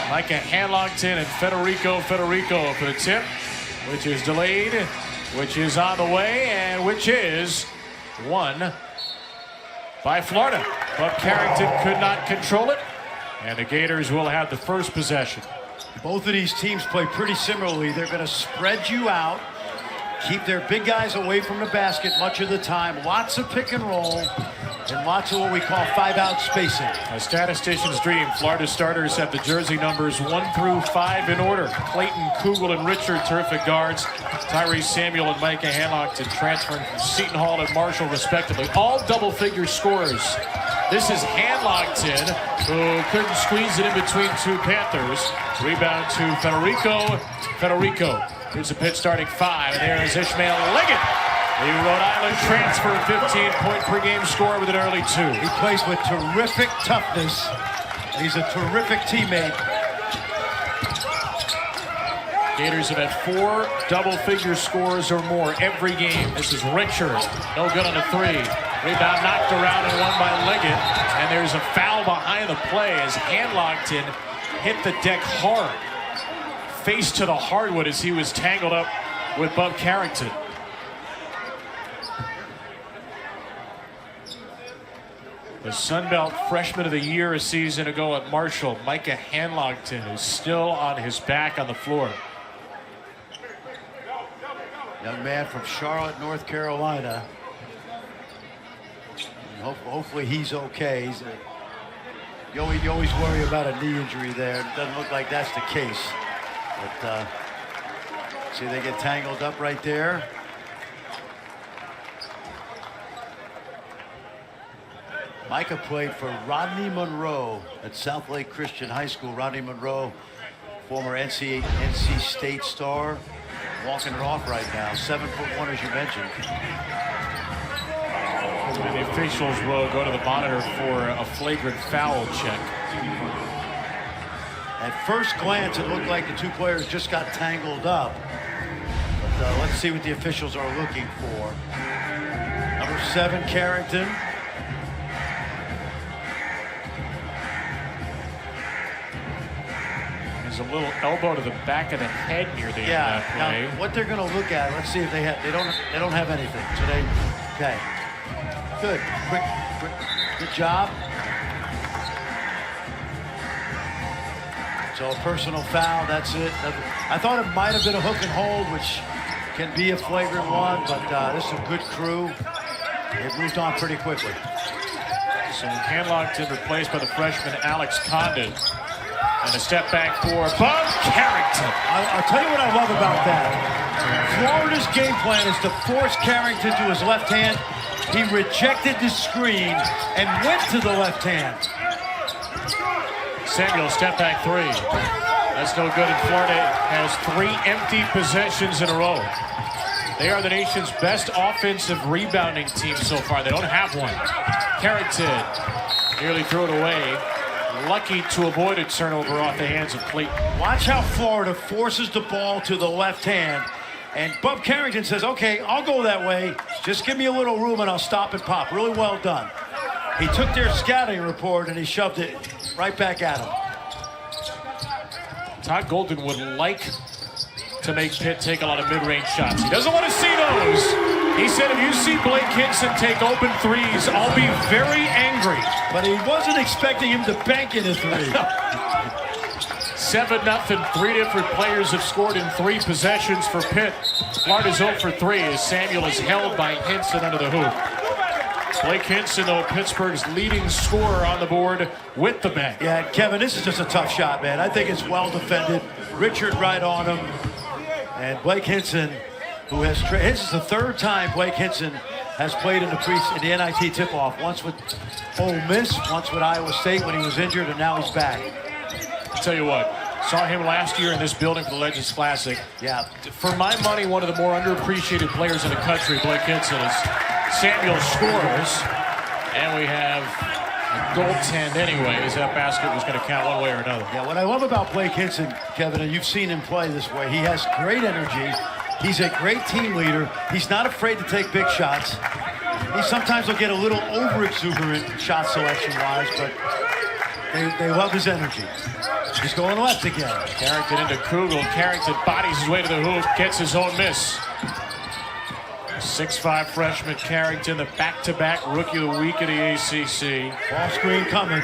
Micah Hanlongton and Federico for the tip, which is delayed, which is on the way, and which is won by Florida. But Carrington could not control it, and the Gators will have the first possession. Both of these teams play pretty similarly. They're going to spread you out, keep their big guys away from the basket much of the time. Lots of pick and roll, and lots of what we call 5-out spacing. A statistician's dream. Florida starters have the jersey numbers 1 through 5 in order. Clayton, Kugel, and Richard, terrific guards. Tyrese Samuel and Micah Hanlongton transferring from Seton Hall and Marshall, respectively. All double-figure scorers. This is Hanlongton, who couldn't squeeze it in between two Panthers. Rebound to Federico. Here's a Pitt starting 5, and there is Ishmael Leggett. The Rhode Island transfer, 15-point per game score with an early 2. He plays with terrific toughness. He's a terrific teammate. Gators have had 4 double-figure scores or more every game. This is Richard. No good on the 3. Rebound knocked around and won by Leggett. And there's a foul behind the play as Hanlongton hit the deck hard. Face to the hardwood as he was tangled up with Bub Carrington. The Sun Belt Freshman of the Year a season ago at Marshall, Micah Hanlongton, is still on his back on the floor. Young man from Charlotte, North Carolina. Hopefully he's okay. You always worry about a knee injury there. It doesn't look like that's the case. But see, they get tangled up right there. Micah played for Rodney Monroe at South Lake Christian High School. Rodney Monroe, former NC State star, walking it off right now. 7'1", as you mentioned. And the officials will go to the monitor for a flagrant foul check. At first glance, it looked like the two players just got tangled up. But let's see what the officials are looking for. Number 7, Carrington. There's a little elbow to the back of the head near the end of that play. Now, what they're going to look at, let's see if they don't have anything. So okay. Good, good job. So a personal foul, that's it. I thought it might have been a hook and hold, which can be a flagrant one, but this is a good crew. It moved on pretty quickly. So Hanlongton replaced by the freshman Alex Condon. And a step back for Bub Carrington. I'll tell you what I love about that. Florida's game plan is to force Carrington to his left hand. He rejected the screen and went to the left hand. Samuel, step back 3. That's no good, and Florida has 3 empty possessions in a row. They are the nation's best offensive rebounding team so far. They don't have one. Carrington nearly threw it away. Lucky to avoid a turnover off the hands of Clayton. Watch how Florida forces the ball to the left hand. And Bub Carrington says, okay, I'll go that way. Just give me a little room and I'll stop and pop. Really well done. He took their scouting report and he shoved it right back at him. Todd Golden would like to make Pitt take a lot of mid-range shots. He doesn't want to see those. He said, if you see Blake Hinson take open 3s, I'll be very angry. But he wasn't expecting him to bank in a 3. 7-0. 3 different players have scored in 3 possessions for Pitt. Florida's 0 for 3 as Samuel is held by Hinson under the hoop. Blake Hinson, though, Pittsburgh's leading scorer on the board with the bank. Yeah, Kevin, this is just a tough shot, man. I think it's well defended. Richard right on him. And Blake Hinson, who has this is the 3rd time Blake Hinson has played in the NIT tip-off. Once with Ole Miss, once with Iowa State when he was injured, and now he's back. I'll tell you what, saw him last year in this building for the Legends Classic. Yeah. For my money, one of the more underappreciated players in the country, Blake Hinson, is Samuel scores. And we have a goaltend anyways. That basket was going to count one way or another. Yeah, what I love about Blake Hinson, Kevin, and you've seen him play this way, he has great energy. He's a great team leader. He's not afraid to take big shots. He sometimes will get a little over-exuberant shot selection-wise, but They love his energy. He's going left again. Carrington into Kugel. Carrington bodies his way to the hoop, gets his own miss. 6'5" freshman Carrington, the back-to-back rookie of the week at the ACC. Ball screen coming.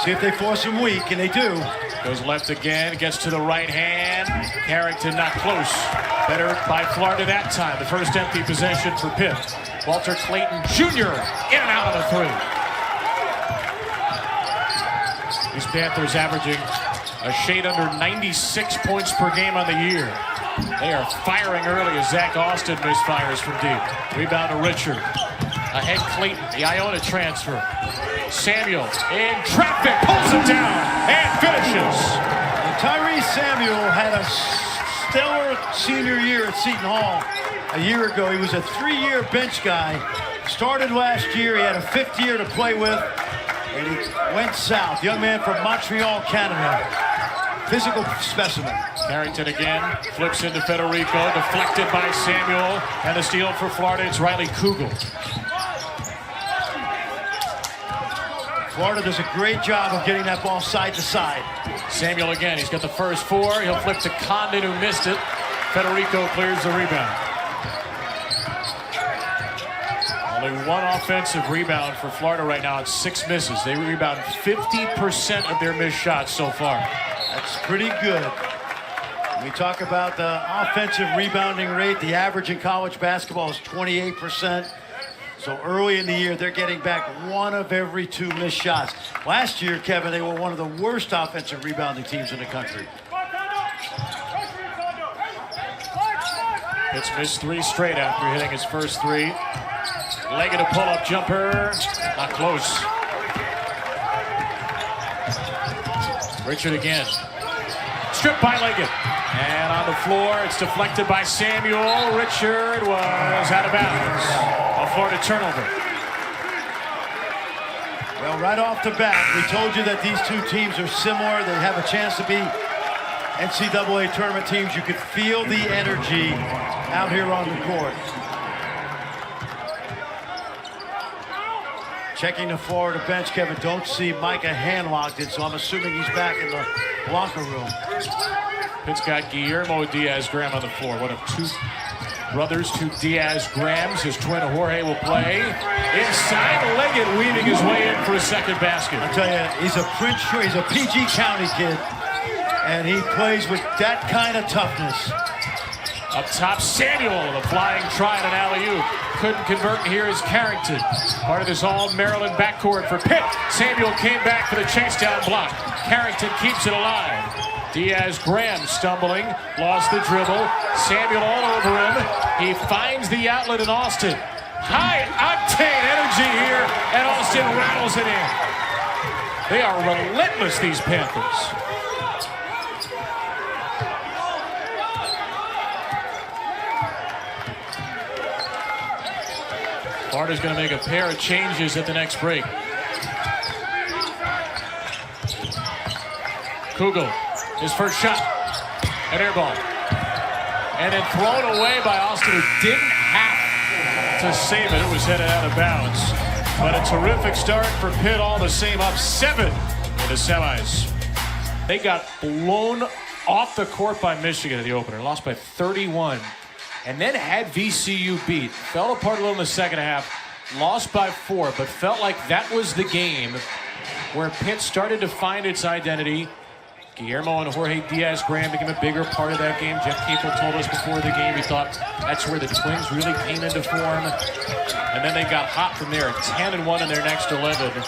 See if they force him weak, and they do. Goes left again, gets to the right hand. Carrington not close. Better by Florida that time. The first empty possession for Pitt. Walter Clayton Jr. in and out of the three. These Panthers averaging a shade under 96 points per game on the year. They are firing early as Zach Austin misfires from deep. Rebound to Richard. Ahead Clayton, the Iona transfer. Samuel in traffic, pulls him down and finishes. Tyrese Samuel had a stellar senior year at Seton Hall. A year ago, he was a 3-year bench guy. Started last year, he had a 5th year to play with, and he went south. Young man from Montreal, Canada. Physical specimen. Carrington again, flips into Federico, deflected by Samuel, and the steal for Florida, it's Riley Kugel. Florida does a great job of getting that ball side to side. Samuel again, he's got the first 4, he'll flip to Condon who missed it. Federico clears the rebound. Only one offensive rebound for Florida right now, it's 6 misses. They rebound 50% of their missed shots so far. That's pretty good. When we talk about the offensive rebounding rate, the average in college basketball is 28%. So early in the year, they're getting back 1 of every 2 missed shots. Last year, Kevin, they were one of the worst offensive rebounding teams in the country. It's missed 3 straight after hitting his first 3. Leggett a pull-up jumper, not close. Richard again. Stripped by Leggett. And on the floor, it's deflected by Samuel. Richard was out of bounds. A Florida turnover. Well, right off the bat, we told you that these 2 teams are similar. They have a chance to be NCAA tournament teams. You could feel the energy out here on the court. Checking the Florida bench, Kevin, don't see Micah hand-locked in, so I'm assuming he's back in the locker room. Pitt's got Guillermo Diaz-Graham on the floor. One of 2 brothers, 2 Diaz-Grahams. His twin Jorge will play. Inside, Leggett weaving his way in for a second basket. I tell you, he's a he's a PG County kid, and he plays with that kind of toughness. Up top, Samuel, the flying try and an alley-oop. Couldn't convert, and here is Carrington. Part of this all-Maryland backcourt for Pitt. Samuel came back for the chase-down block. Carrington keeps it alive. Diaz-Graham stumbling, lost the dribble. Samuel all over him. He finds the outlet in Austin. High-octane energy here, and Austin rattles it in. They are relentless, these Panthers. Florida's going to make a pair of changes at the next break. Kugel, his first shot, an air ball. And then thrown away by Austin, who didn't have to save it. It was headed out of bounds. But a terrific start for Pitt, all the same, up 7 in the semis. They got blown off the court by Michigan in the opener, lost by 31. And then had VCU beat. Fell apart a little in the second half. Lost by 4, but felt like that was the game where Pitt started to find its identity. Guillermo and Jorge Diaz-Graham became a bigger part of that game. Jeff Capel told us before the game he thought that's where the Twins really came into form. And then they got hot from there, 10-1 in their next 11.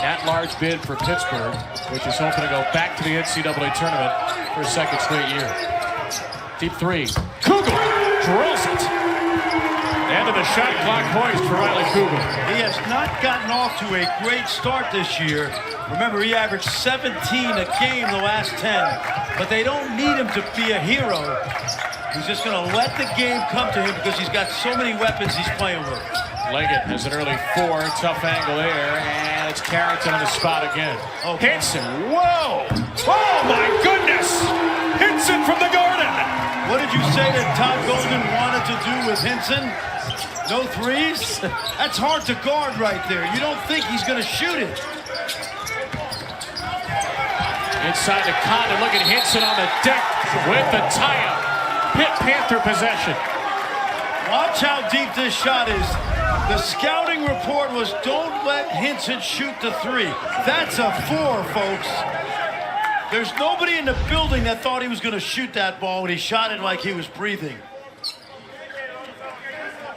That large bid for Pittsburgh, which is hoping to go back to the NCAA tournament for a second straight year. Deep 3. Kugel drills it. End of the shot clock hoist for Riley Kugel. He has not gotten off to a great start this year. Remember, he averaged 17 a game the last 10, but they don't need him to be a hero. He's just going to let the game come to him because he's got so many weapons he's playing with. Leggett has an early 4, tough angle there, and it's Carrington on the spot again. Oh, Hinson, whoa! Oh my goodness! Hinson from the Garden! What did you say that Todd Golden wanted to do with Hinson? No threes? That's hard to guard right there. You don't think he's going to shoot it. Inside to Condon. Look at Hinson on the deck with the tie-up. Pitt Panther possession. Watch how deep this shot is. The scouting report was don't let Hinson shoot the 3. That's a 4, folks. There's nobody in the building that thought he was going to shoot that ball when he shot it like he was breathing.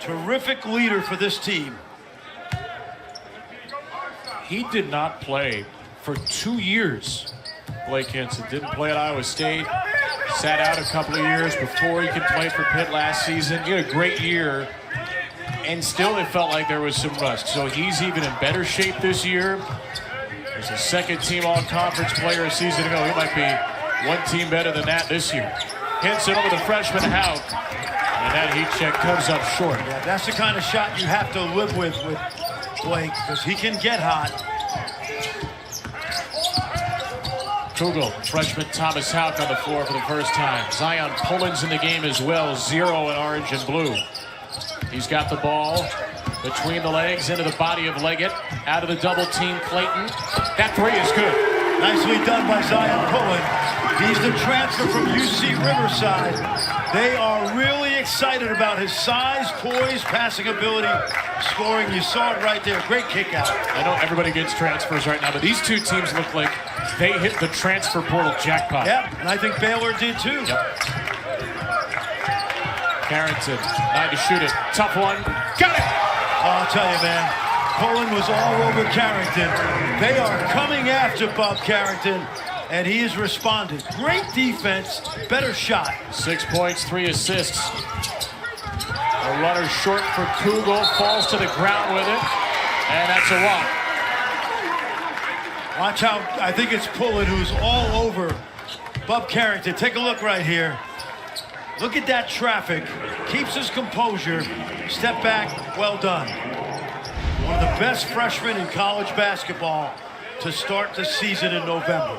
Terrific leader for this team. He did not play for 2 years. Blake Hinson didn't play at Iowa State. Sat out a couple of years before he could play for Pitt last season. He had a great year, and still it felt like there was some rust. So he's even in better shape this year. There's a second-team all-conference player a season ago. He might be one team better than that this year. Hinson over the freshman Hauk, and that heat check comes up short. Yeah, that's the kind of shot you have to live with Blake, because he can get hot. Kugel, freshman Thomas Hauk on the floor for the first time. Zion Pullen's in the game as well, 0 in orange and blue. He's got the ball between the legs, into the body of Leggett. Out of the double team, Clayton. That 3 is good. Nicely done by Zion Pullen. He's the transfer from UC Riverside. They are really excited about his size, poise, passing ability, scoring. You saw it right there. Great kick out. I know everybody gets transfers right now, but these two teams look like they hit the transfer portal jackpot. Yep, and I think Baylor did too. Yep. Carrington, 9 to shoot it. Tough one. Got it! Oh, I'll tell you, man. Pullen was all over Carrington. They are coming after Bob Carrington, and he has responded. Great defense, better shot. 6 points, 3 assists. A runner short for Kugel, falls to the ground with it, and that's a walk. Watch how, I think it's Pullen who's all over Bob Carrington. Take a look right here. Look at that traffic. Keeps his composure. Step back, well done. One of the best freshmen in college basketball to start the season in November.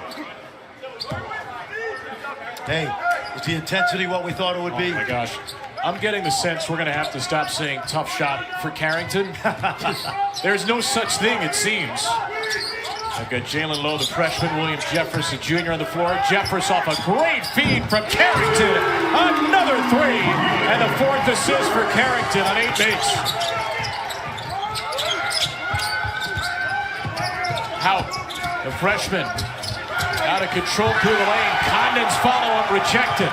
Hey, is the intensity what we thought it would be? Oh my gosh. I'm getting the sense we're going to have to stop saying tough shot for Carrington. There's no such thing, it seems. I've got Jalen Lowe, the freshman, William Jefferson Jr. on the floor. Jeffers off a great feed from Carrington. Another 3, and the 4th assist for Carrington on 8 makes. Hauk, the freshman, out of control through the lane. Condon's follow-up rejected.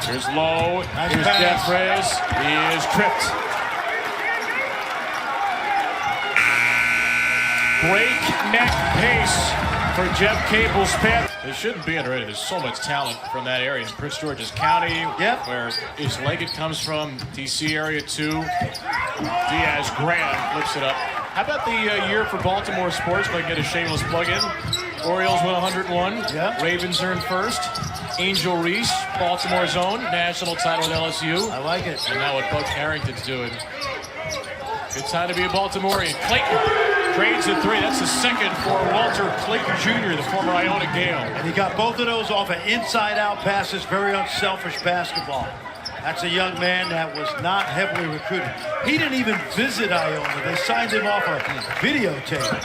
Here's Lowe, here's Jeffers. He is tripped. Breakneck pace for Jeff Cable's Panthers. They shouldn't be already. There's so much talent from that area in Prince George's County, where East Leggett comes from. DC area too. Diaz Graham flips it up. How about the year for Baltimore sports? Might get a shameless plug-in. Orioles win 101. Yep. Ravens earn first. Angel Reese, Baltimore's own, national title with LSU. I like it. And now what Buck Harrington's doing. Good time to be a Baltimorean. Clayton trades a 3. That's the second for Walter Clayton Jr., the former Iona Gale. And he got both of those off of inside-out passes, very unselfish basketball. That's a young man that was not heavily recruited. He didn't even visit Iona. They signed him off a videotape.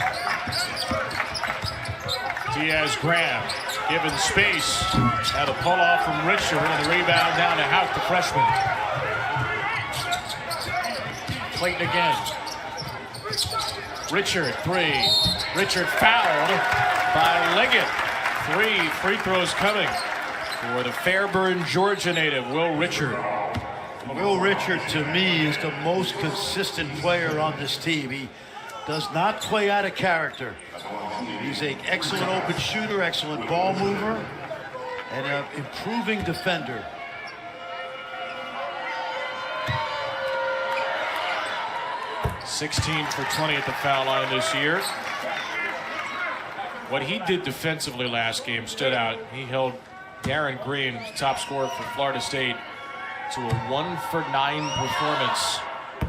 Diaz Graham given space. Had a pull-off from Richard, and the rebound down to Hauk, the freshman. Clayton again. Richard, 3. Richard fouled by Leggett. 3 free throws coming for the Fairburn, Georgia native, Will Richard. Will Richard, to me, is the most consistent player on this team. He does not play out of character. He's an excellent open shooter, excellent ball mover, and an improving defender. (16 for 20 at the foul line this year. What he did defensively last game stood out. He held Darren Green, top scorer for Florida State, to a 1 for 9 performance.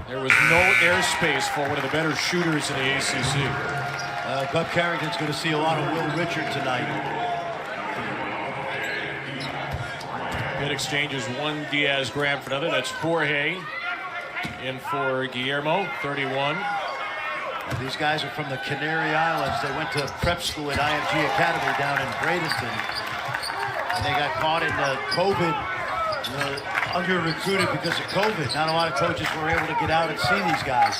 There was no airspace for one of the better shooters in the ACC. Bob Carrington's going to see a lot of Will Richard tonight. Pitt exchanges 1 Diaz Graham for another. That's Jorge in for Guillermo, 31. These guys are from the Canary Islands. They went to prep school at IMG Academy down in Bradenton. And they got caught in COVID, under-recruited because of COVID. Not a lot of coaches were able to get out and see these guys.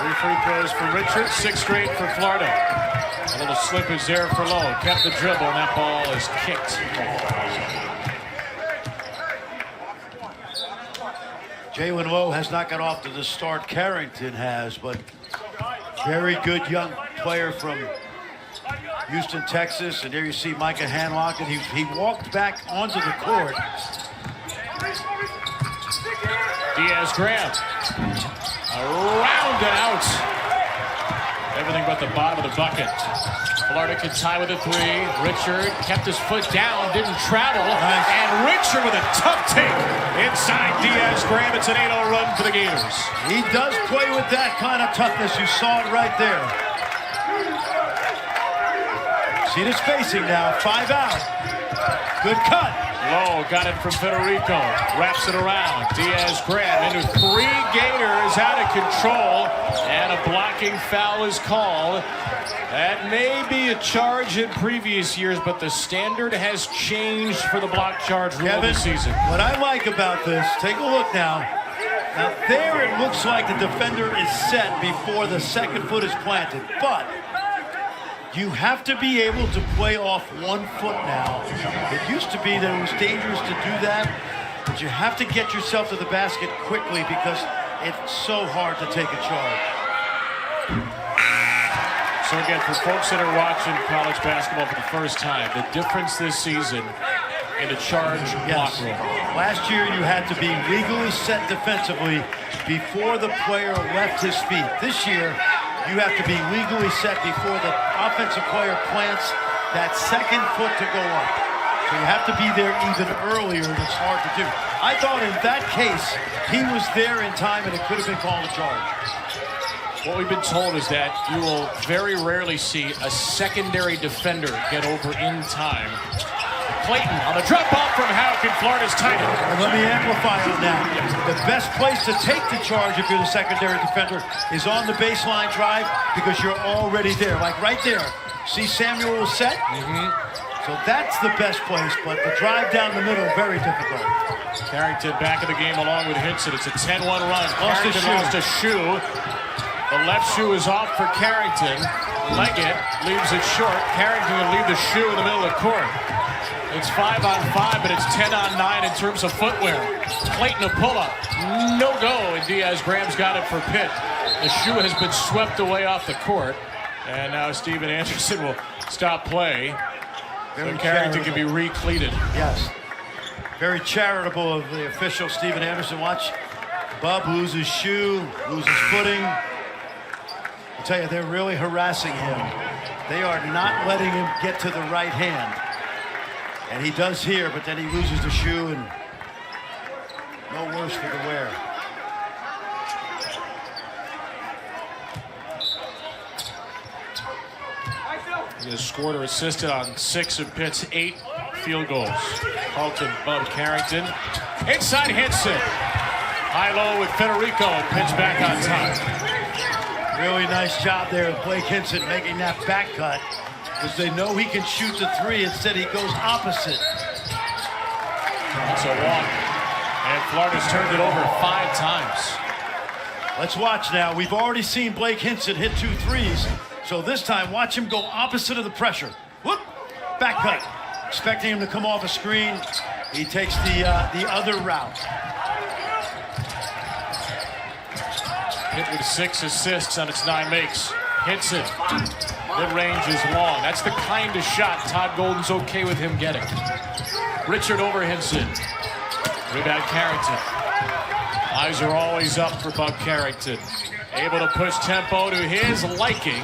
3 free throws for Richard, 6 straight for Florida. A little slippage there for Lowe. Kept the dribble, and that ball is kicked. Jalen Lowe has not got off to the start Carrington has, but very good young player from Houston, Texas. And there you see Micah Hanlock, and he walked back onto the court. Diaz-Graham. Around and out. Everything but the bottom of the bucket. Florida could tie with a 3. Richard kept his foot down, didn't travel. Nice. And Richard with a tough take inside Diaz-Graham. It's an 8-0 run for the Gators. He does play with that kind of toughness. You saw it right there. See the spacing now. 5 out. Good cut. Lowe got it from Federico. Wraps it around. Diaz-Graham into 3 Gators out of control. And a blocking foul is called. That may be a charge in previous years, but the standard has changed for the block charge rule this season. What I like about this, take a look now. Now there it looks like the defender is set before the second foot is planted, but you have to be able to play off 1 foot now. It used to be that it was dangerous to do that, but you have to get yourself to the basket quickly because it's so hard to take a charge. So again, for folks that are watching college basketball for the first time, the difference this season in the charge block rule. Last year you had to be legally set defensively before the player left his feet. This year, you have to be legally set before the offensive player plants that second foot to go up. So you have to be there even earlier, and it's hard to do. I thought in that case, he was there in time, and it could have been called a charge. What we've been told is that you will very rarely see a secondary defender get over in time. Clayton on the drop off from Houck, and Florida's tight. And let me amplify on that. The best place to take the charge if you're the secondary defender is on the baseline drive because you're already there. Like right there. See Samuel set? So that's the best place, but the drive down the middle, very difficult. Carrington back in the game along with Hinson. It's a 10-1 run. Carrington lost a shoe. The left shoe is off for Carrington. Leggett leaves it short. Carrington will leave the shoe in the middle of the court. It's 5-on-5, but it's 10-on-9 in terms of footwear. Clayton a pull-up. No go, and Diaz-Graham's got it for Pitt. The shoe has been swept away off the court. And now Steven Anderson will stop play. So Carrington can be re-cleated. Yes. Very charitable of the official, Steven Anderson. Watch Bub lose his shoe, lose his footing. I tell you, they're really harassing him. They are not letting him get to the right hand. And he does here, but then he loses the shoe, and no worse for the wear. He has scored or assisted on 6 of Pitt's 8 field goals. Carlton, Bub, Carrington. Inside Hinson. High-low with Federico, and Pitt's back on top. Really nice job there of Blake Hinson making that back cut because they know he can shoot the 3. Instead, he goes opposite. That's a walk. And Florida's turned it over 5 times. Let's watch now. We've already seen Blake Hinson hit 2 threes. So this time, watch him go opposite of the pressure. Whoop! Back cut. Expecting him to come off a screen. He takes the other route. Pitt with 6 assists on its 9 makes. Hinson. Mid-range is long. That's the kind of shot Todd Golden's okay with him getting. Richard over Hinson. Rebound Carrington. Eyes are always up for Bub Carrington. Able to push tempo to his liking.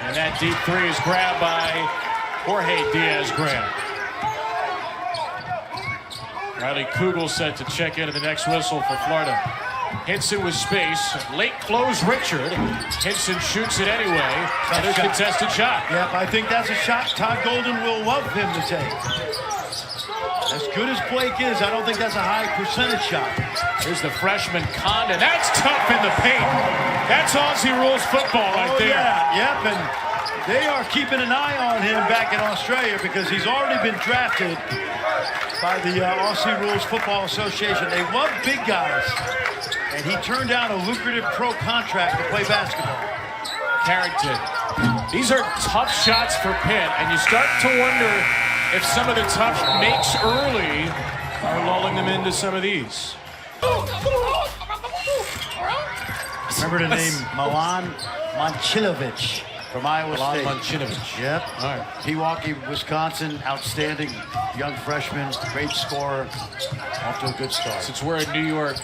And that deep 3 is grabbed by Jorge Diaz-Graham. Riley Kugel set to check in at the next whistle for Florida. Hinson with space. Late close Richard. Hinson shoots it anyway. Another contested shot. Yep, I think that's a shot Todd Golden will love him to take. As good as Blake is, I don't think that's a high percentage shot. Here's the freshman Condon. That's tough in the paint. That's Aussie rules football right there. Yeah, yep, and they are keeping an eye on him back in Australia because he's already been drafted by the Aussie Rules Football Association. They love big guys, and he turned down a lucrative pro contract to play basketball. Carrington. These are tough shots for Pitt, and you start to wonder if some of the tough makes early are lulling them into some of these. Remember the name Milan Momcilovic from Iowa State. Momcilovic. Yep. All right. Pewaukee, Wisconsin, outstanding young freshman, great scorer, off to a good start. Since we're in New York,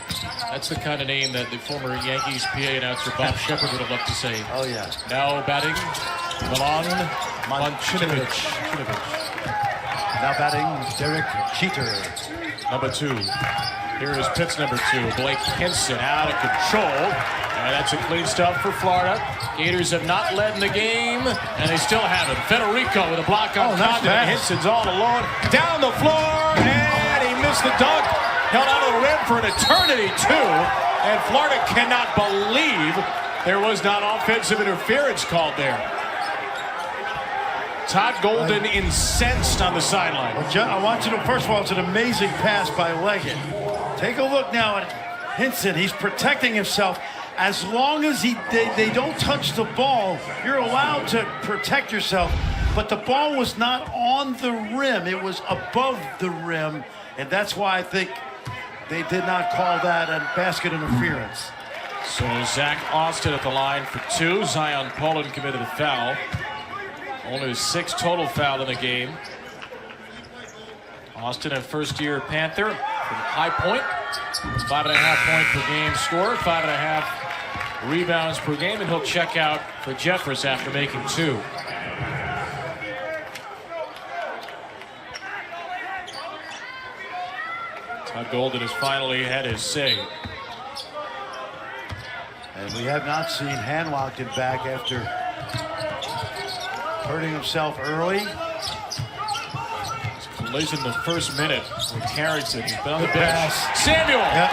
that's the kind of name that the former Yankees PA announcer Bob Shepard would have loved to say. Oh, yeah. Now batting, Milan Momcilovic. Now batting, Derek Jeter. Number 2. Here is Pitt's number 2, Blake Hinson, out of control. And that's a clean stop for Florida. Gators have not led in the game, and they still haven't. Federico with a block on Condon. Hinson's all alone. Down the floor, and he missed the dunk. Held out of the rim for an eternity, too. And Florida cannot believe there was not offensive interference called there. Todd Golden incensed on the sideline. Well, I want you to, first of all, it's an amazing pass by Leggett. Take a look now at Hinson. He's protecting himself. As long as they don't touch the ball, you're allowed to protect yourself. But the ball was not on the rim. It was above the rim. And that's why I think they did not call that a basket interference. So Zach Austin at the line for 2. Zion Poland committed a foul. Only his 6th total foul in the game. Austin, a first-year Panther from High Point. 5.5 point per game score, 5.5 rebounds per game, and he'll check out for Jeffers after making 2. Todd Golden has finally had his say. And we have not seen Hanlockton back after hurting himself early. Collision the first minute with Carrington. He's been on the bench. Pass. Samuel! Yep.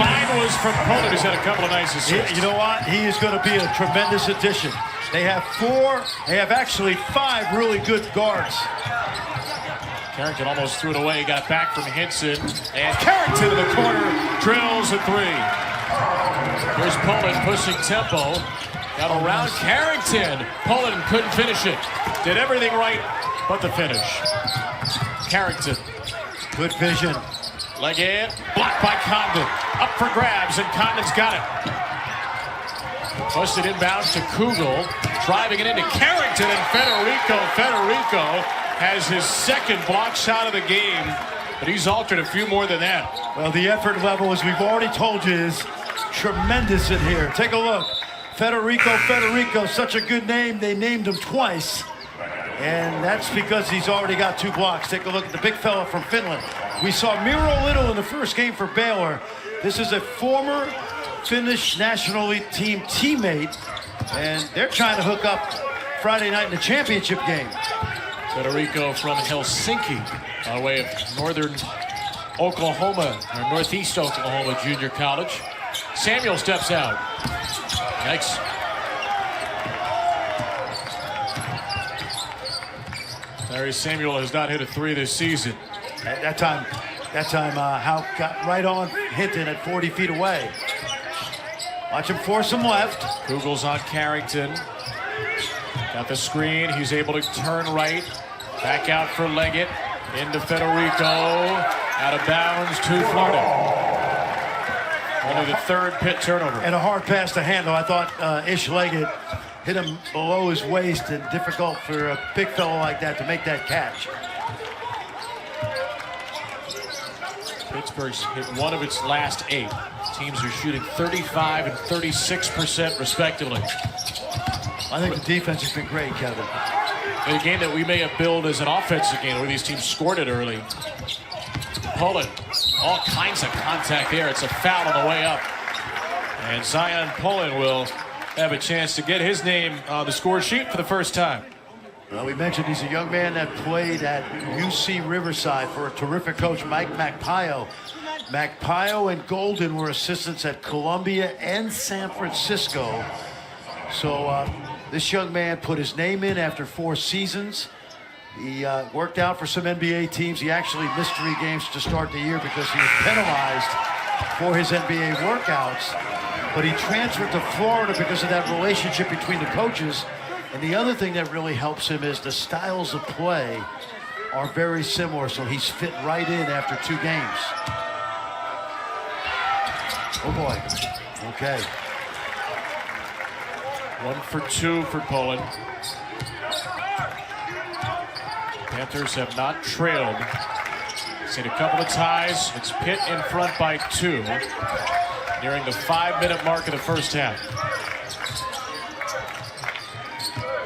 Mine was from Poland, who's had a couple of nice assists. You know what? He is going to be a tremendous addition. They have actually 5 really good guards. Carrington almost threw it away, got back from Hinson, and Carrington in the corner, drills a 3. Here's Poland pushing tempo. Got around Carrington. Poland couldn't finish it. Did everything right but the finish. Carrington. Good vision. Leggett, blocked by Condon. Up for grabs, and Condon's got it. Pushed it inbounds to Kugel. Driving it into Carrington and Federico. Federico has his 2nd block shot of the game, but he's altered a few more than that. Well, the effort level, as we've already told you, is tremendous in here. Take a look. Federico, such a good name. They named him twice. And that's because he's already got 2 blocks. Take a look at the big fella from Finland. We saw Miro Little in the first game for Baylor. This is a former Finnish National League team teammate, and they're trying to hook up Friday night in the championship game. Federico from Helsinki, by way of northern Oklahoma, or northeast Oklahoma Junior College. Samuel steps out. Yikes. Larry Samuel has not hit a 3 this season. At that time, Houck got right on Hinton at 40 feet away. Watch him force him left. Kugel's on Carrington. Got the screen. He's able to turn right. Back out for Leggett. Into Federico. Out of bounds to Florida. Only the 3rd Pitt turnover. And a hard pass to handle. I thought Ish Leggett hit him below his waist, and difficult for a big fellow like that to make that catch. Pittsburgh's hit 1 of its last 8. Teams are shooting 35 and 36% respectively. I think the defense has been great, Kevin. In a game that we may have billed as an offensive game where these teams scored it early. Poland, all kinds of contact there. It's a foul on the way up. And Zion Poland will have a chance to get his name on the score sheet for the first time. Well, we mentioned he's a young man that played at UC Riverside for a terrific coach, Mike Macpaio. Macpaio and Golden were assistants at Columbia and San Francisco. So this young man put his name in after 4 seasons. He worked out for some NBA teams. He actually missed 3 games to start the year because he was penalized for his NBA workouts. But he transferred to Florida because of that relationship between the coaches. And the other thing that really helps him is the styles of play are very similar, so he's fit right in after 2 games. Oh boy. Okay. 1 for 2 for Poland. Panthers have not trailed. Seen a couple of ties. It's Pitt in front by 2. Nearing the 5-minute mark of the first half.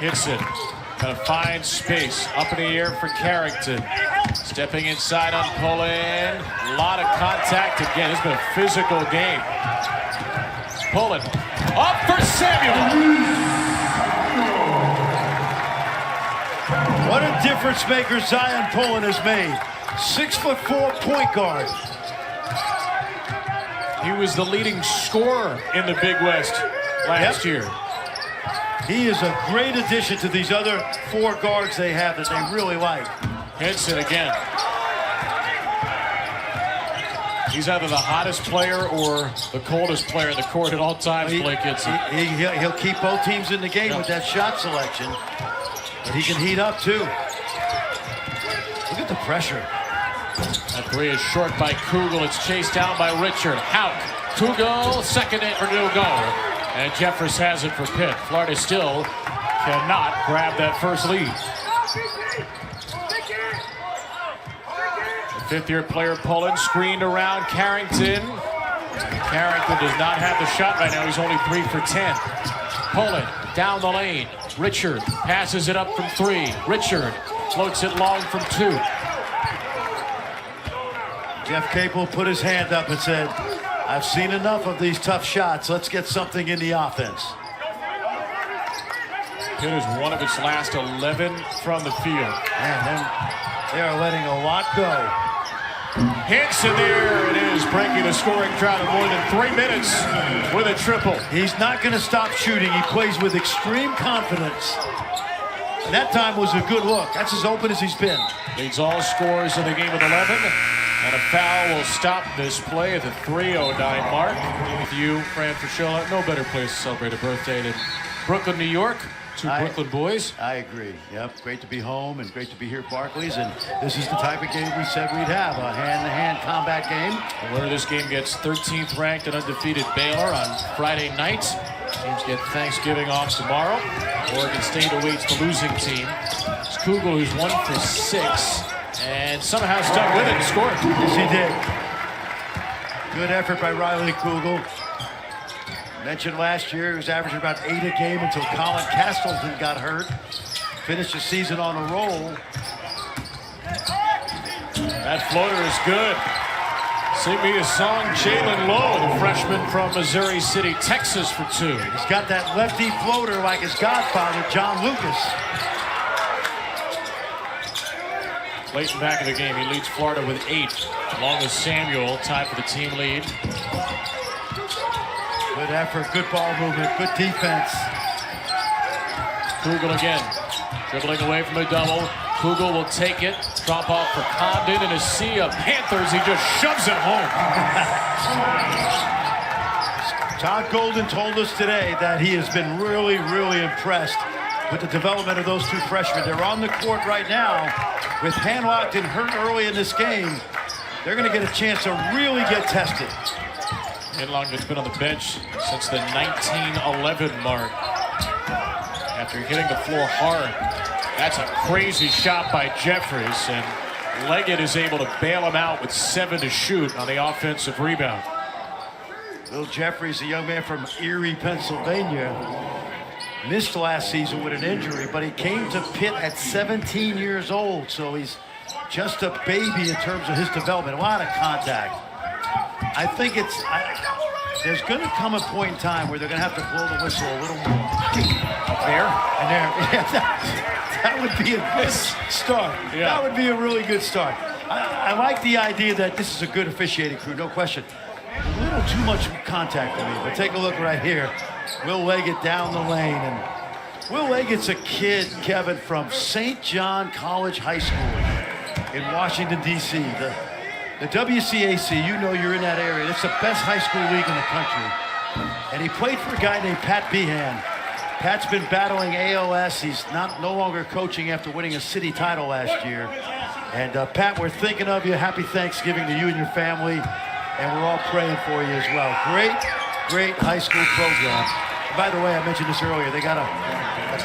Hitson gonna find space up in the air for Carrington. Stepping inside on Poland. A lot of contact again. It's been a physical game. Poland up for Samuel. What a difference maker Zion Poland has made. 6'4" point guard. He was the leading scorer in the Big West last year. He is a great addition to these other 4 guards they have that they really like. Henson again. He's either the hottest player or the coldest player in the court at all times, Blake Henson. He'll keep both teams in the game with that shot selection. But he can heat up too. Look at the pressure. That 3 is short by Kugel. It's chased down by Richard. Hauk. Kugel, second it or no go. And Jeffers has it for Pitt. Florida still cannot grab that first lead. The 5th-year player Poland screened around Carrington. Carrington does not have the shot right now. He's only 3 for 10. Poland down the lane. Richard passes it up from 3. Richard floats it long from 2. Jeff Capel put his hand up and said, I've seen enough of these tough shots. Let's get something in the offense. Pitt is 1 of its last 11 from the field. Man, they are letting a lot go. Henson, there it is, breaking the scoring drought of more than 3 minutes with a triple. He's not going to stop shooting. He plays with extreme confidence. And that time was a good look. That's as open as he's been. Leads all scorers in the game with 11. And a foul will stop this play at the 3:09 mark. With you, Fran Fraschilla, no better place to celebrate a birthday than Brooklyn, New York. 2 Brooklyn boys. I agree. Yep, great to be home and great to be here at Barclays. And this is the type of game we said we'd have, a hand-to-hand combat game. The winner of this game gets 13th ranked and undefeated Baylor on Friday night. Teams get Thanksgiving off tomorrow. Oregon State awaits the losing team. It's Kugel, who's 1 for 6. And somehow stuck with it and scored. Yes, he did. Good effort by Riley Kugel. Mentioned last year, he was averaging about 8 a game until Colin Castleton got hurt. Finished the season on a roll. That floater is good. Sing me a song, Jalen Lowe, the freshman from Missouri City, Texas, for 2. He's got that lefty floater like his godfather, John Lucas. Clayton back in the game. He leads Florida with 8, along with Samuel, tied for the team lead. Good effort, good ball movement, good defense. Kugel again, dribbling away from a double. Kugel will take it, drop off for Condon, and a sea of Panthers. He just shoves it home. Todd Golden told us today that he has been really, really impressed with the development of those 2 freshmen. They're on the court right now. With Hanlocked and hurt early in this game, they're going to get a chance to really get tested. Hanlock has been on the bench since the 1911 mark. After hitting the floor hard. That's a crazy shot by Jeffries, and Leggett is able to bail him out with 7 to shoot on the offensive rebound. Will Jeffries, a young man from Erie, Pennsylvania, missed last season with an injury, but he came to Pitt at 17 years old, so he's just a baby in terms of his development. A lot of contact. I think there's going to come a point in time where they're going to have to blow the whistle a little more. There? And there. Yeah, that would be a good start. Yeah. That would be a really good start. I like the idea that this is a good officiating crew, no question. A little too much contact for me, but take a look right here. Will Leggett down the lane. And Will Leggett's a kid, Kevin, from St. John College High School in Washington, D.C. The WCAC, you know you're in that area. It's the best high school league in the country. And he played for a guy named Pat Behan. Pat's been battling ALS. He's no longer coaching after winning a city title last year. And Pat, we're thinking of you. Happy Thanksgiving to you and your family. And we're all praying for you as well. Great high school program. And by the way, I mentioned this earlier. They got a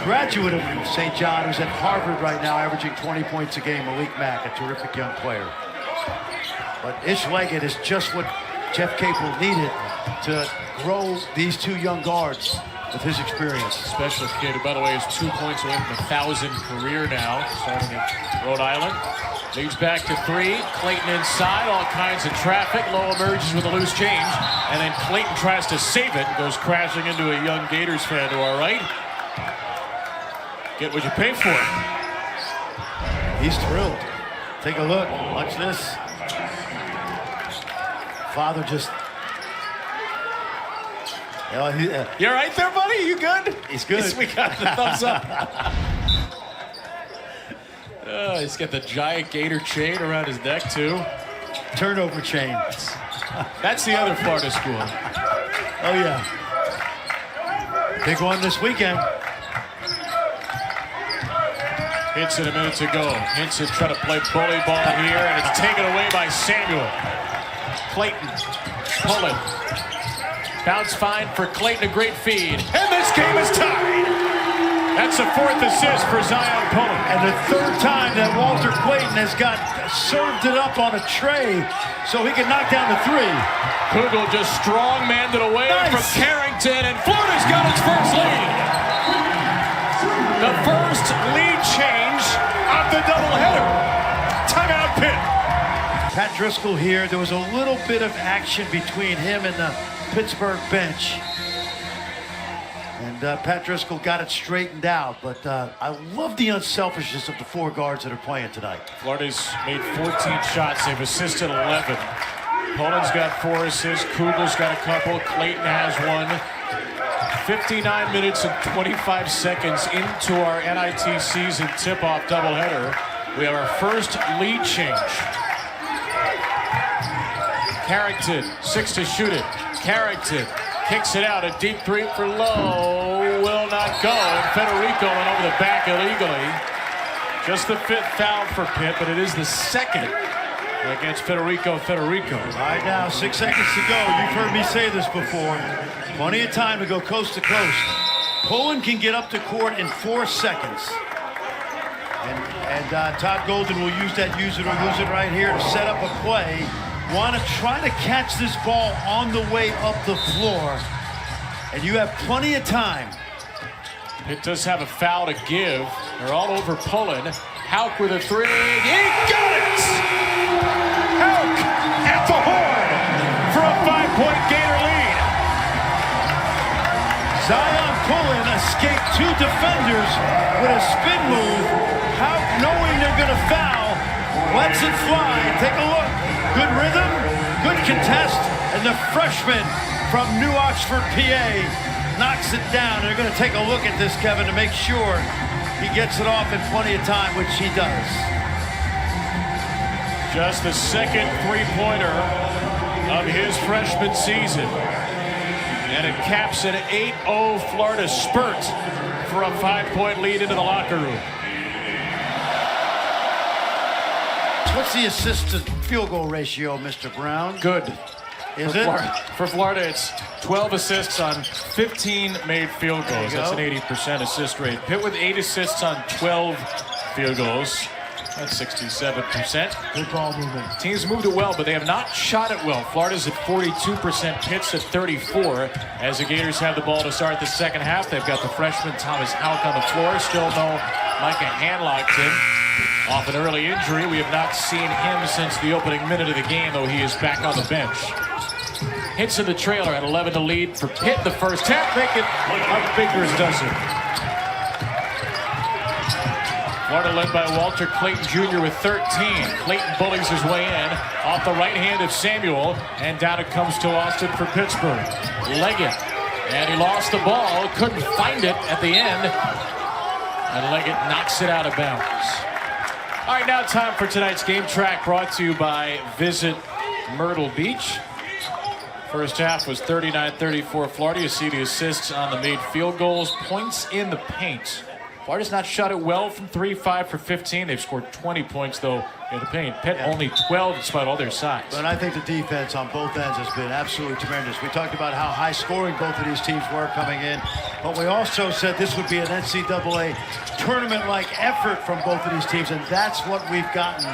graduate of St. John who's at Harvard right now, averaging 20 points a game, Malik Mack, a terrific young player. But Ish Leggett is just what Jeff Capel needed to grow these two young guards with his experience. Special kid, who, by the way, is 2 points away from the 1,000 career now, starting at Rhode Island. Leads back to three. Clayton inside, all kinds of traffic. Lowe emerges with a loose change, and then Clayton tries to save it and goes crashing into a young Gators fan to our right. Get what you pay for. He's thrilled. Take a look. Watch this. Father just... You all right there, buddy? You good? He's good. We got the thumbs up. He's got the giant Gator chain around his neck, too. Turnover chain. That's the other Florida school. Oh, yeah. Big one this weekend. Hinson a minute to go. Hinson trying to play bully ball here, and it's taken away by Samuel. Clayton pulling. Bounce fine for Clayton, a great feed. And this game is tied. That's the fourth assist for Zion Pullen. And the third time that Walter Clayton has served it up on a tray so he can knock down the three. Kugel just strong-manned it away from Carrington, and Florida's got its first lead. The first lead change of the doubleheader. Timeout Pitt. Pat Driscoll here. There was a little bit of action between him and the Pittsburgh bench. And Pat Driscoll got it straightened out, but I love the unselfishness of the four guards that are playing tonight. Florida's made 14 shots. They've assisted 11. Poland's got 4 assists. Kugel's got a couple. Clayton has one. 59 minutes and 25 seconds into our NIT season tip-off doubleheader. We have our first lead change. Carrington, 6 to shoot it. Carrington kicks it out. A deep three for Lowe. Will not go. And Federico went over the back illegally. Just the 5th foul for Pitt, but it is the 2nd against Federico. All right, now 6 seconds to go. You've heard me say this before. Plenty of time to go coast to coast. Pullen can get up to court in 4 seconds. And Todd Golden will use that use it or lose it right here to set up a play. Want to try to catch this ball on the way up the floor. And you have plenty of time. Pitt does have a foul to give. They're all over Pullen. Hauk with a 3. He got it! Hauk at the horn for a 5-point Gator lead. Zion Pullen escaped 2 defenders with a spin move. Hauk, knowing they're going to foul, lets it fly. Take a look. Good rhythm, good contest, and the freshman from New Oxford, PA, knocks it down. They're going to take a look at this, Kevin, to make sure he gets it off in plenty of time, which he does. Just the 2nd three-pointer of his freshman season. And it caps an 8-0 Florida spurt for a 5-point lead into the locker room. What's the assist to field goal ratio, Mr. Brown? Good. Is it? For Florida, it's 12 assists on 15 made field goals. That's an 80% assist rate. Pitt with 8 assists on 12 field goals. That's 67%. Good ball movement. Teams moved it well, but they have not shot it well. Florida's at 42%, Pitt's at 34%. As the Gators have the ball to start the second half, they've got the freshman Thomas Hauk on the floor. Still no Micah Hanlockton. Off an early injury, we have not seen him since the opening minute of the game, though he is back on the bench. Hits in the trailer at 11 to lead for Pitt the first half, make it a Baker's dozen. Florida led by Walter Clayton Jr. with 13. Clayton bullies his way in off the right hand of Samuel, and down it comes to Austin for Pittsburgh. Leggett, and he lost the ball, couldn't find it at the end, and Leggett knocks it out of bounds. All right, now time for tonight's game track, brought to you by Visit Myrtle Beach. First half was 39-34 Florida. You see the assists on the made field goals, points in the paint. Florida's not shot it well from 3, 5 for 15. They've scored 20 points, though, in the paint. Pitt only 12 despite all their size. But I think the defense on both ends has been absolutely tremendous. We talked about how high scoring both of these teams were coming in, but we also said this would be an NCAA tournament-like effort from both of these teams, and that's what we've gotten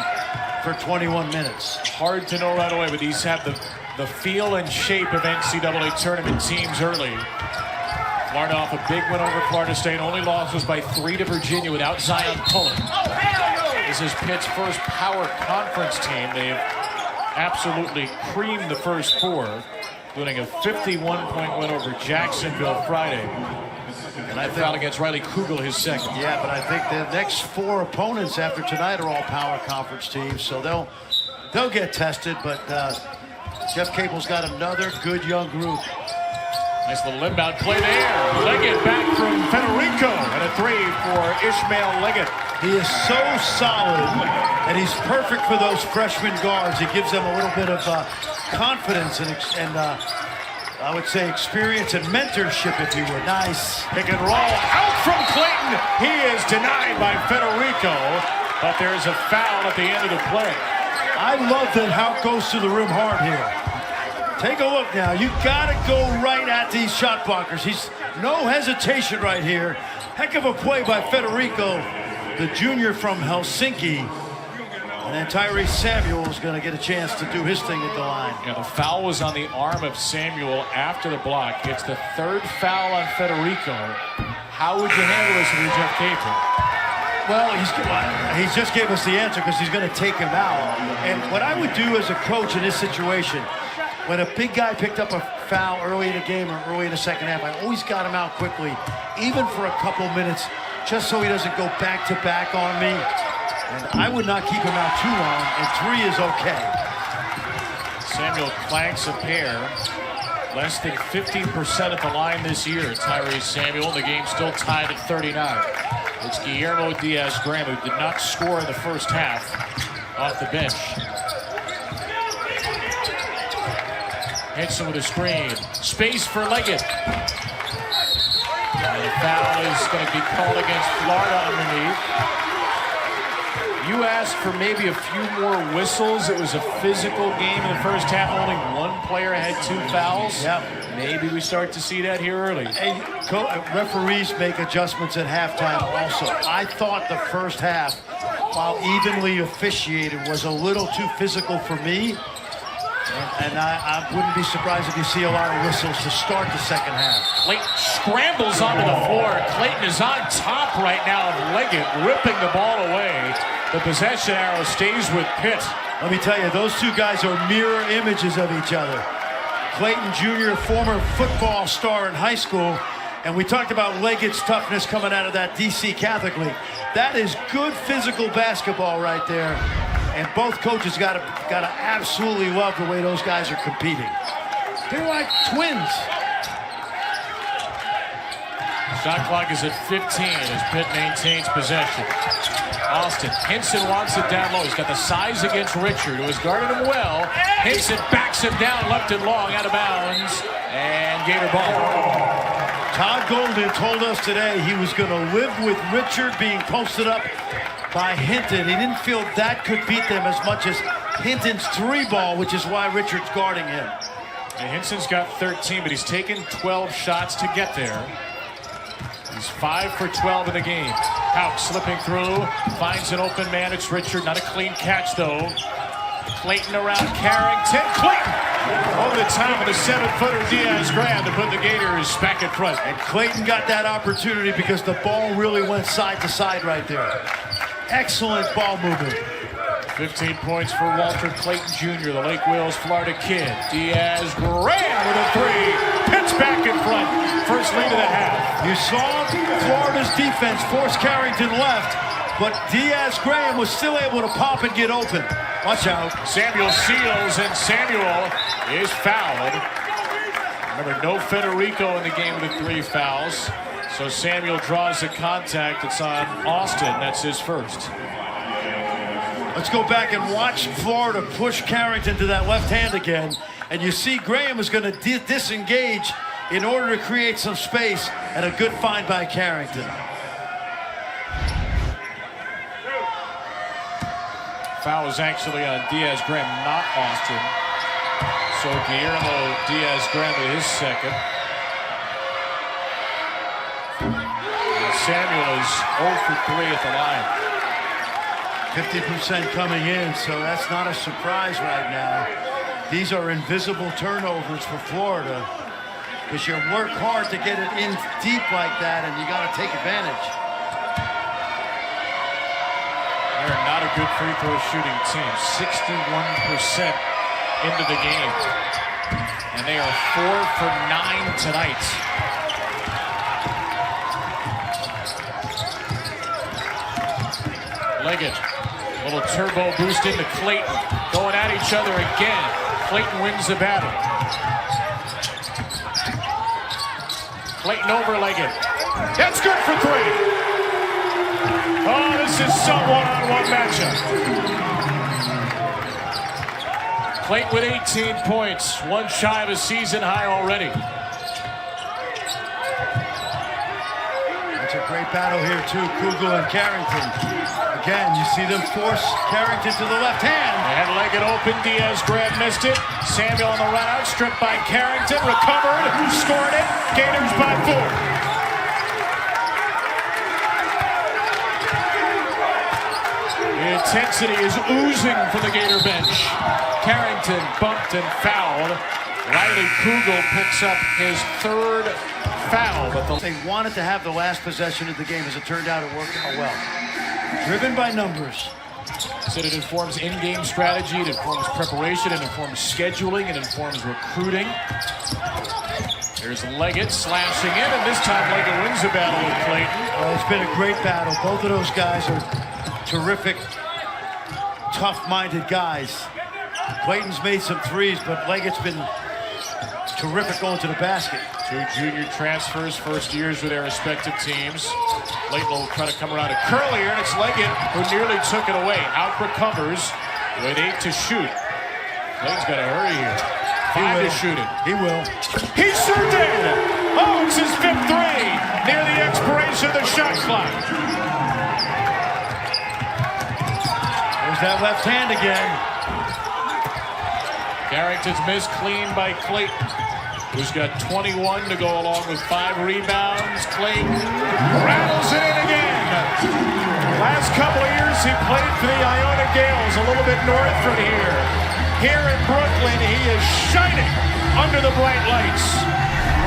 for 21 minutes. Hard to know right away, but these have the feel and shape of NCAA tournament teams early. Florida off a big win over Florida State. Only loss was by 3 to Virginia without Zion pulling. This is Pitt's first power conference team. They've absolutely creamed the first 4, including a 51-point win over Jacksonville Friday. And I foul against Riley Kugel, his second. Yeah, but I think the next 4 opponents after tonight are all power conference teams, so they'll get tested. But Jeff Capel's got another good young group. Nice little inbound play there. Leggett back from Federico, and a 3 for Ishmael Leggett. He is so solid, and he's perfect for those freshman guards. He gives them a little bit of confidence and I would say experience and mentorship, if you would. Nice. Pick and roll out from Clayton. He is denied by Federico, but there's a foul at the end of the play. I love that Houck goes to the rim hard here. Take a look now. You got to go right at these shot blockers. He's no hesitation right here. Heck of a play by Federico, the junior from Helsinki. And then Tyrese Samuel is going to get a chance to do his thing at the line. Yeah, the foul was on the arm of Samuel after the block. It's the 3rd foul on Federico. How would you handle this if you're Jeff Capel? Well, he just gave us the answer because he's going to take him out. And what I would do as a coach in this situation, when a big guy picked up a foul early in the game or early in the second half, I always got him out quickly, even for a couple minutes, just so he doesn't go back-to-back on me. And I would not keep him out too long, and 3 is okay. Samuel clanks a pair. Less than 15% at the line this year. Tyrese Samuel. The game still tied at 39. It's Guillermo Diaz-Graham, who did not score in the first half, off the bench. Henson with a screen. Space for Leggett. And the foul is going to be called against Florida underneath. You asked for maybe a few more whistles. It was a physical game in the first half. Only one player had 2 fouls. Yep. Maybe we start to see that here early. And referees make adjustments at halftime also. I thought the first half, while evenly officiated, was a little too physical for me. And I wouldn't be surprised if you see a lot of whistles to start the second half. Clayton scrambles onto the floor. Clayton is on top right now of Leggett, ripping the ball away. The possession arrow stays with Pitt. Let me tell you, those 2 guys are mirror images of each other. Clayton Jr., former football star in high school, and we talked about Leggett's toughness coming out of that DC Catholic League. That is good physical basketball right there. And both coaches gotta absolutely love the way those guys are competing. They're like twins. Shot clock is at 15 as Pitt maintains possession. Austin, Henson wants it down low. He's got the size against Richard, who has guarded him well. Henson backs him down, left and long, out of bounds, and Gator ball. Todd Golden told us today he was going to live with Richard being posted up by Hinton. He didn't feel that could beat them as much as Hinton's 3 ball, which is why Richard's guarding him. And Hinson's got 13, but he's taken 12 shots to get there. He's 5 for 12 in the game. Houck slipping through, finds an open man. It's Richard, not a clean catch though. Clayton around Carrington. Clayton over the top of the 7-footer Diaz-Graham to put the Gators back in front. And Clayton got that opportunity because the ball really went side to side right there. Excellent ball movement. 15 points for Walter Clayton Jr., the Lake Wales, Florida kid. Diaz-Graham with a 3. Pitt's back in front. First lead of the half. You saw Florida's defense force Carrington left. but Diaz-Graham was still able to pop and get open. Watch out. Samuel seals, and Samuel is fouled. Remember, no Federico in the game with 3 fouls. So Samuel draws the contact. It's on Austin. That's his first. Let's go back and watch Florida push Carrington to that left hand again. And you see Graham is going to disengage in order to create some space, and a good find by Carrington. Foul is actually on Diaz-Graham, not Austin. So Guillermo Diaz-Graham with his second. And Samuel is 0 for 3 at the line. 50% coming in, so that's not a surprise right now. These are invisible turnovers for Florida, because you work hard to get it in deep like that, and you got to take advantage. They're not a good free throw shooting team. 61% into the game. And they are 4 for 9 tonight. Leggett, a little turbo boost into Clayton. Going at each other again. Clayton wins the battle. Clayton over Leggett. That's good for 3. Oh, this is some one-on-one matchup. Clayton with 18 points, 1 shy of a season high already. That's a great battle here too, Kugel and Carrington. Again, you see them force Carrington to the left hand. They had Leggett open, Diaz-Graham missed it. Samuel on the run out, stripped by Carrington, recovered, scored it. Gators by 4. The intensity is oozing from the Gator bench. Carrington bumped and fouled. Riley Kugel picks up his 3rd foul. But they wanted to have the last possession of the game. As it turned out, it worked out well. Driven by numbers. Said it informs in-game strategy, it informs preparation, it informs scheduling, it informs recruiting. There's Leggett slashing in, and this time Leggett wins the battle with Clayton. Oh, it's been a great battle. Both of those guys are terrific, tough-minded guys. Clayton's made some threes, but Leggett's been terrific going to the basket. 2 junior transfers, first years with their respective teams. Clayton will try to come around to curl here, and it's Leggett who nearly took it away. Out recovers with 8 to shoot. Clayton's got to hurry here. 5 to shoot it. He will. He sure did! Oh, it's his 5th 3 near the expiration of the shot clock. There's that left hand again. Carrington's missed clean by Clayton, who's got 21 to go along with 5 rebounds. Clayton rattles it in again. Last couple of years he played for the Iona Gales, a little bit north from here. Here in Brooklyn, he is shining under the bright lights.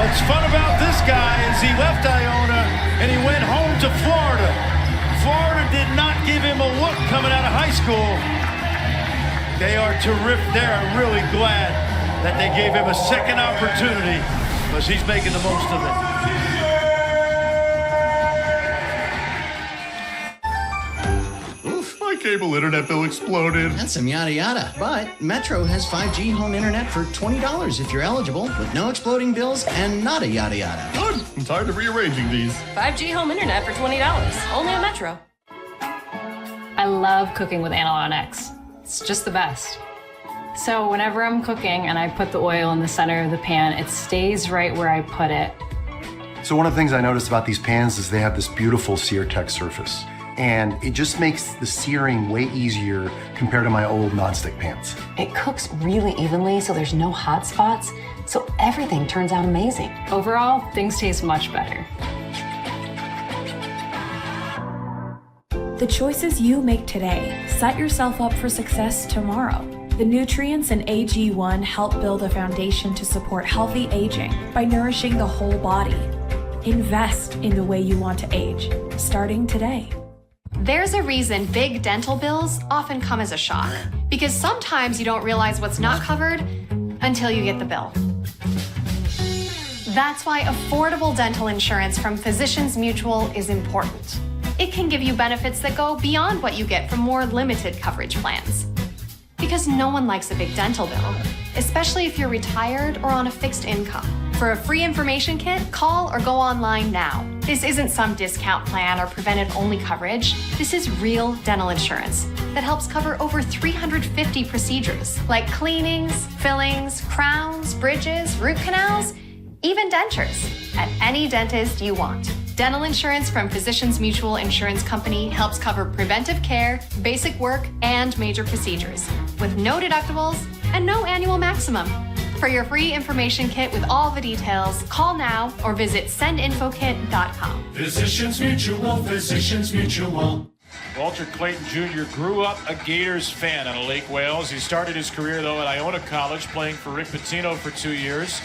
What's fun about this guy is he left Iona and he went home to Florida. Florida did not give him a look coming out of high school. They are terrific. They're really glad that they gave him a second opportunity because he's making the most of it. Oof, my cable internet bill exploded. That's some yada yada. But Metro has 5G home internet for $20 if you're eligible, with no exploding bills and not a yada yada. Good. I'm tired of rearranging these. 5G home internet for $20, only on Metro. I love cooking with Analon X. It's just the best. So whenever I'm cooking and I put the oil in the center of the pan, it stays right where I put it. So one of the things I noticed about these pans is they have this beautiful sear tech surface. And it just makes the searing way easier compared to my old nonstick pans. It cooks really evenly, so there's no hot spots, so everything turns out amazing. Overall, things taste much better. The choices you make today set yourself up for success tomorrow. The nutrients in AG1 help build a foundation to support healthy aging by nourishing the whole body. Invest in the way you want to age, starting today. There's a reason big dental bills often come as a shock, because sometimes you don't realize what's not covered until you get the bill. That's why affordable dental insurance from Physicians Mutual is important. It can give you benefits that go beyond what you get from more limited coverage plans. Because no one likes a big dental bill, especially if you're retired or on a fixed income. For a free information kit, call or go online now. This isn't some discount plan or preventive-only coverage. This is real dental insurance that helps cover over 350 procedures, like cleanings, fillings, crowns, bridges, root canals, even dentures, at any dentist you want. Dental insurance from Physicians Mutual Insurance Company helps cover preventive care, basic work, and major procedures, with no deductibles and no annual maximum. For your free information kit with all the details, call now or visit sendinfokit.com. Physicians Mutual, Physicians Mutual. Walter Clayton Jr. grew up a Gators fan out of Lake Wales. He started his career, though, at Iona College, playing for Rick Pitino for 2 years.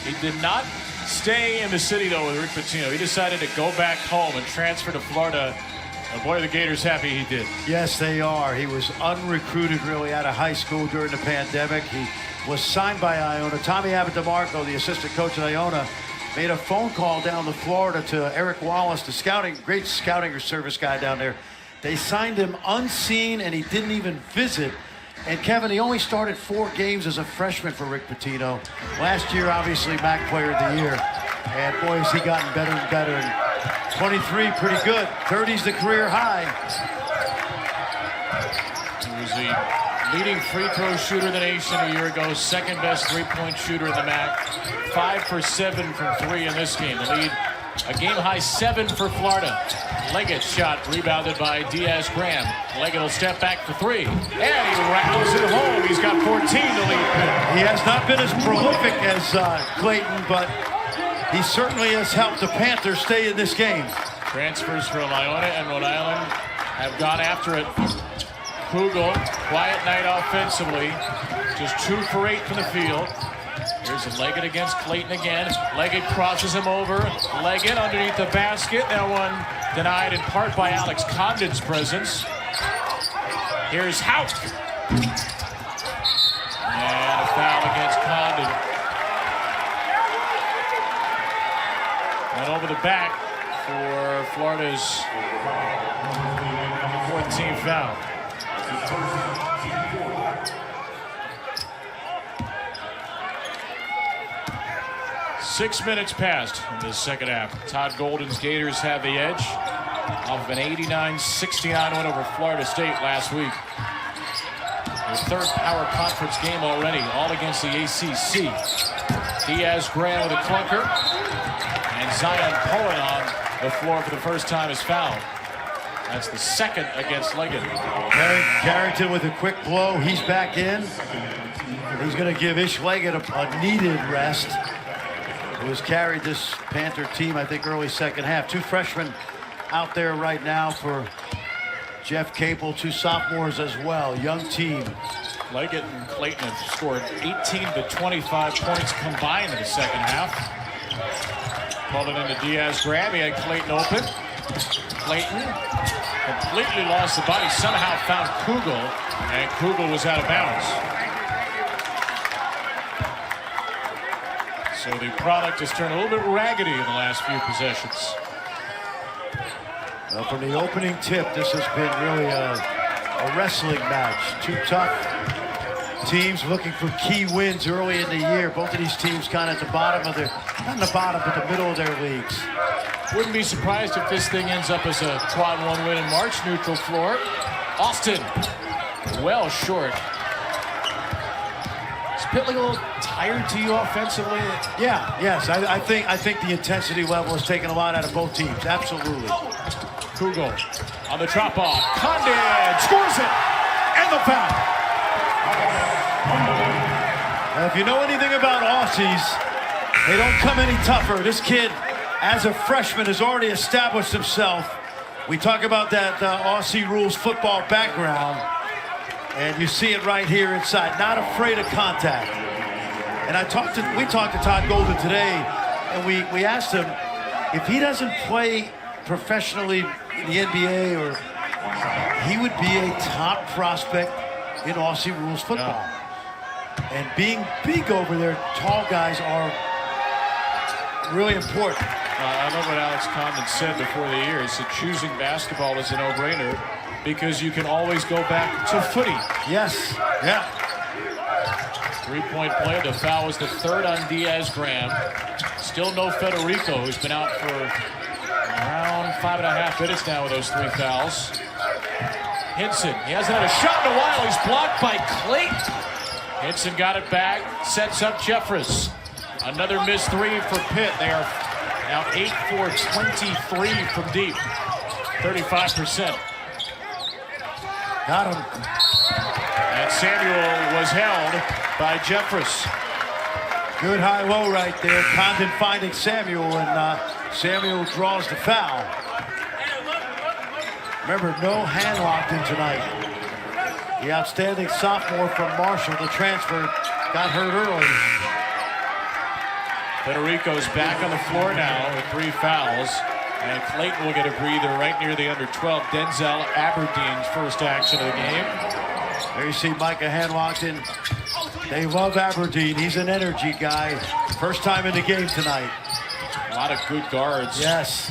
He did not stay in the city, though, with Rick Pitino. He decided to go back home and transfer to Florida. And boy, the Gators happy he did. Yes, they are. He was unrecruited really out of high school during the pandemic. He was signed by Iona. Tommy Abbott DeMarco, the assistant coach at Iona, made a phone call down to Florida to Eric Wallace, the great scouting service guy down there. They signed him unseen, and he didn't even visit. And Kevin, he only started 4 games as a freshman for Rick Pitino. Last year, obviously, MAC Player of the Year. And boy, has he gotten better and better. And 23, pretty good. 30's the career high. He was the leading free throw shooter in the nation a year ago, second best three-point shooter in the MAC. 5 for 7 from 3 in this game. The lead, a game-high 7 for Florida. Leggett shot rebounded by Diaz-Graham. Leggett will step back for 3. And he rattles it home. He's got 14 to lead. He has not been as prolific as Clayton, but he certainly has helped the Panthers stay in this game. Transfers from Iona and Rhode Island have gone after it. Kugel, quiet night offensively. Just 2 for 8 from the field. Here's a Leggett against Clayton again. Leggett crosses him over. Leggett underneath the basket. That one denied in part by Alex Condon's presence. Here's Houck. And a foul against Condon. And over the back for Florida's 4th team foul. 6 minutes passed in this second half. Todd Golden's Gators have the edge off of an 89-69 win over Florida State last week. Their 3rd power conference game already, all against the ACC. Diaz-Graham with a clunker. And Zion Cohen on the floor for the first time is fouled. That's the 2nd against Leggett. Carrington with a quick blow. He's back in. He's going to give Ish Leggett a needed rest. Who has carried this Panther team, I think, early second half. 2 freshmen out there right now for Jeff Capel. 2 sophomores as well. Young team. Leggett and Clayton have scored 18 to 25 points combined in the second half. Pulled it into Diaz-Graham. He had Clayton open. Clayton completely lost the body. Somehow found Kugel, and Kugel was out of bounds. So the product has turned a little bit raggedy in the last few possessions. Well, from the opening tip, this has been really a wrestling match. 2 tough teams looking for key wins early in the year. Both of these teams kind of at the bottom of their, not the bottom, but the middle of their leagues. Wouldn't be surprised if this thing ends up as a quad 1 win in March, neutral floor. Austin, well short. Is Pitlick a little tired to you offensively? Yeah, yes. I think the intensity level has taken a lot out of both teams. Absolutely. Kugel on the drop off. Condon scores it, and the foul. Now, if you know anything about Aussies, they don't come any tougher. This kid, as a freshman, has already established himself. We talk about that Aussie rules football background, and you see it right here inside. Not afraid of contact. And we talked to Todd Golden today, and we asked him if he doesn't play professionally in the NBA, or he would be a top prospect in Aussie rules football. Yeah. And being big over there, tall guys are really important. I love what Alex Condon said before the year. He said choosing basketball is a no-brainer because you can always go back to footy. Yes. Yeah. Three-point play. The foul was the third on Diaz Graham. Still no Federico, who's been out for around 5.5 minutes now with those 3 fouls. Hinson, he hasn't had a shot in a while. He's blocked by Clayton. Hinson got it back, sets up Jeffress. Another missed 3 for Pitt. They are now 8 for 23 from deep. 35%. Got him. And Samuel was held by Jeffress. Good high-low right there. Condon finding Samuel, and Samuel draws the foul. Remember, no hand locked in tonight. The outstanding sophomore from Marshall, the transfer, got hurt early. Federico's back on the floor now with 3 fouls. And Clayton will get a breather right near the under 12. Denzel Aberdeen's first action of the game. There you see Micah Hanlockton. They love Aberdeen. He's an energy guy. First time in the game tonight. A lot of good guards. Yes.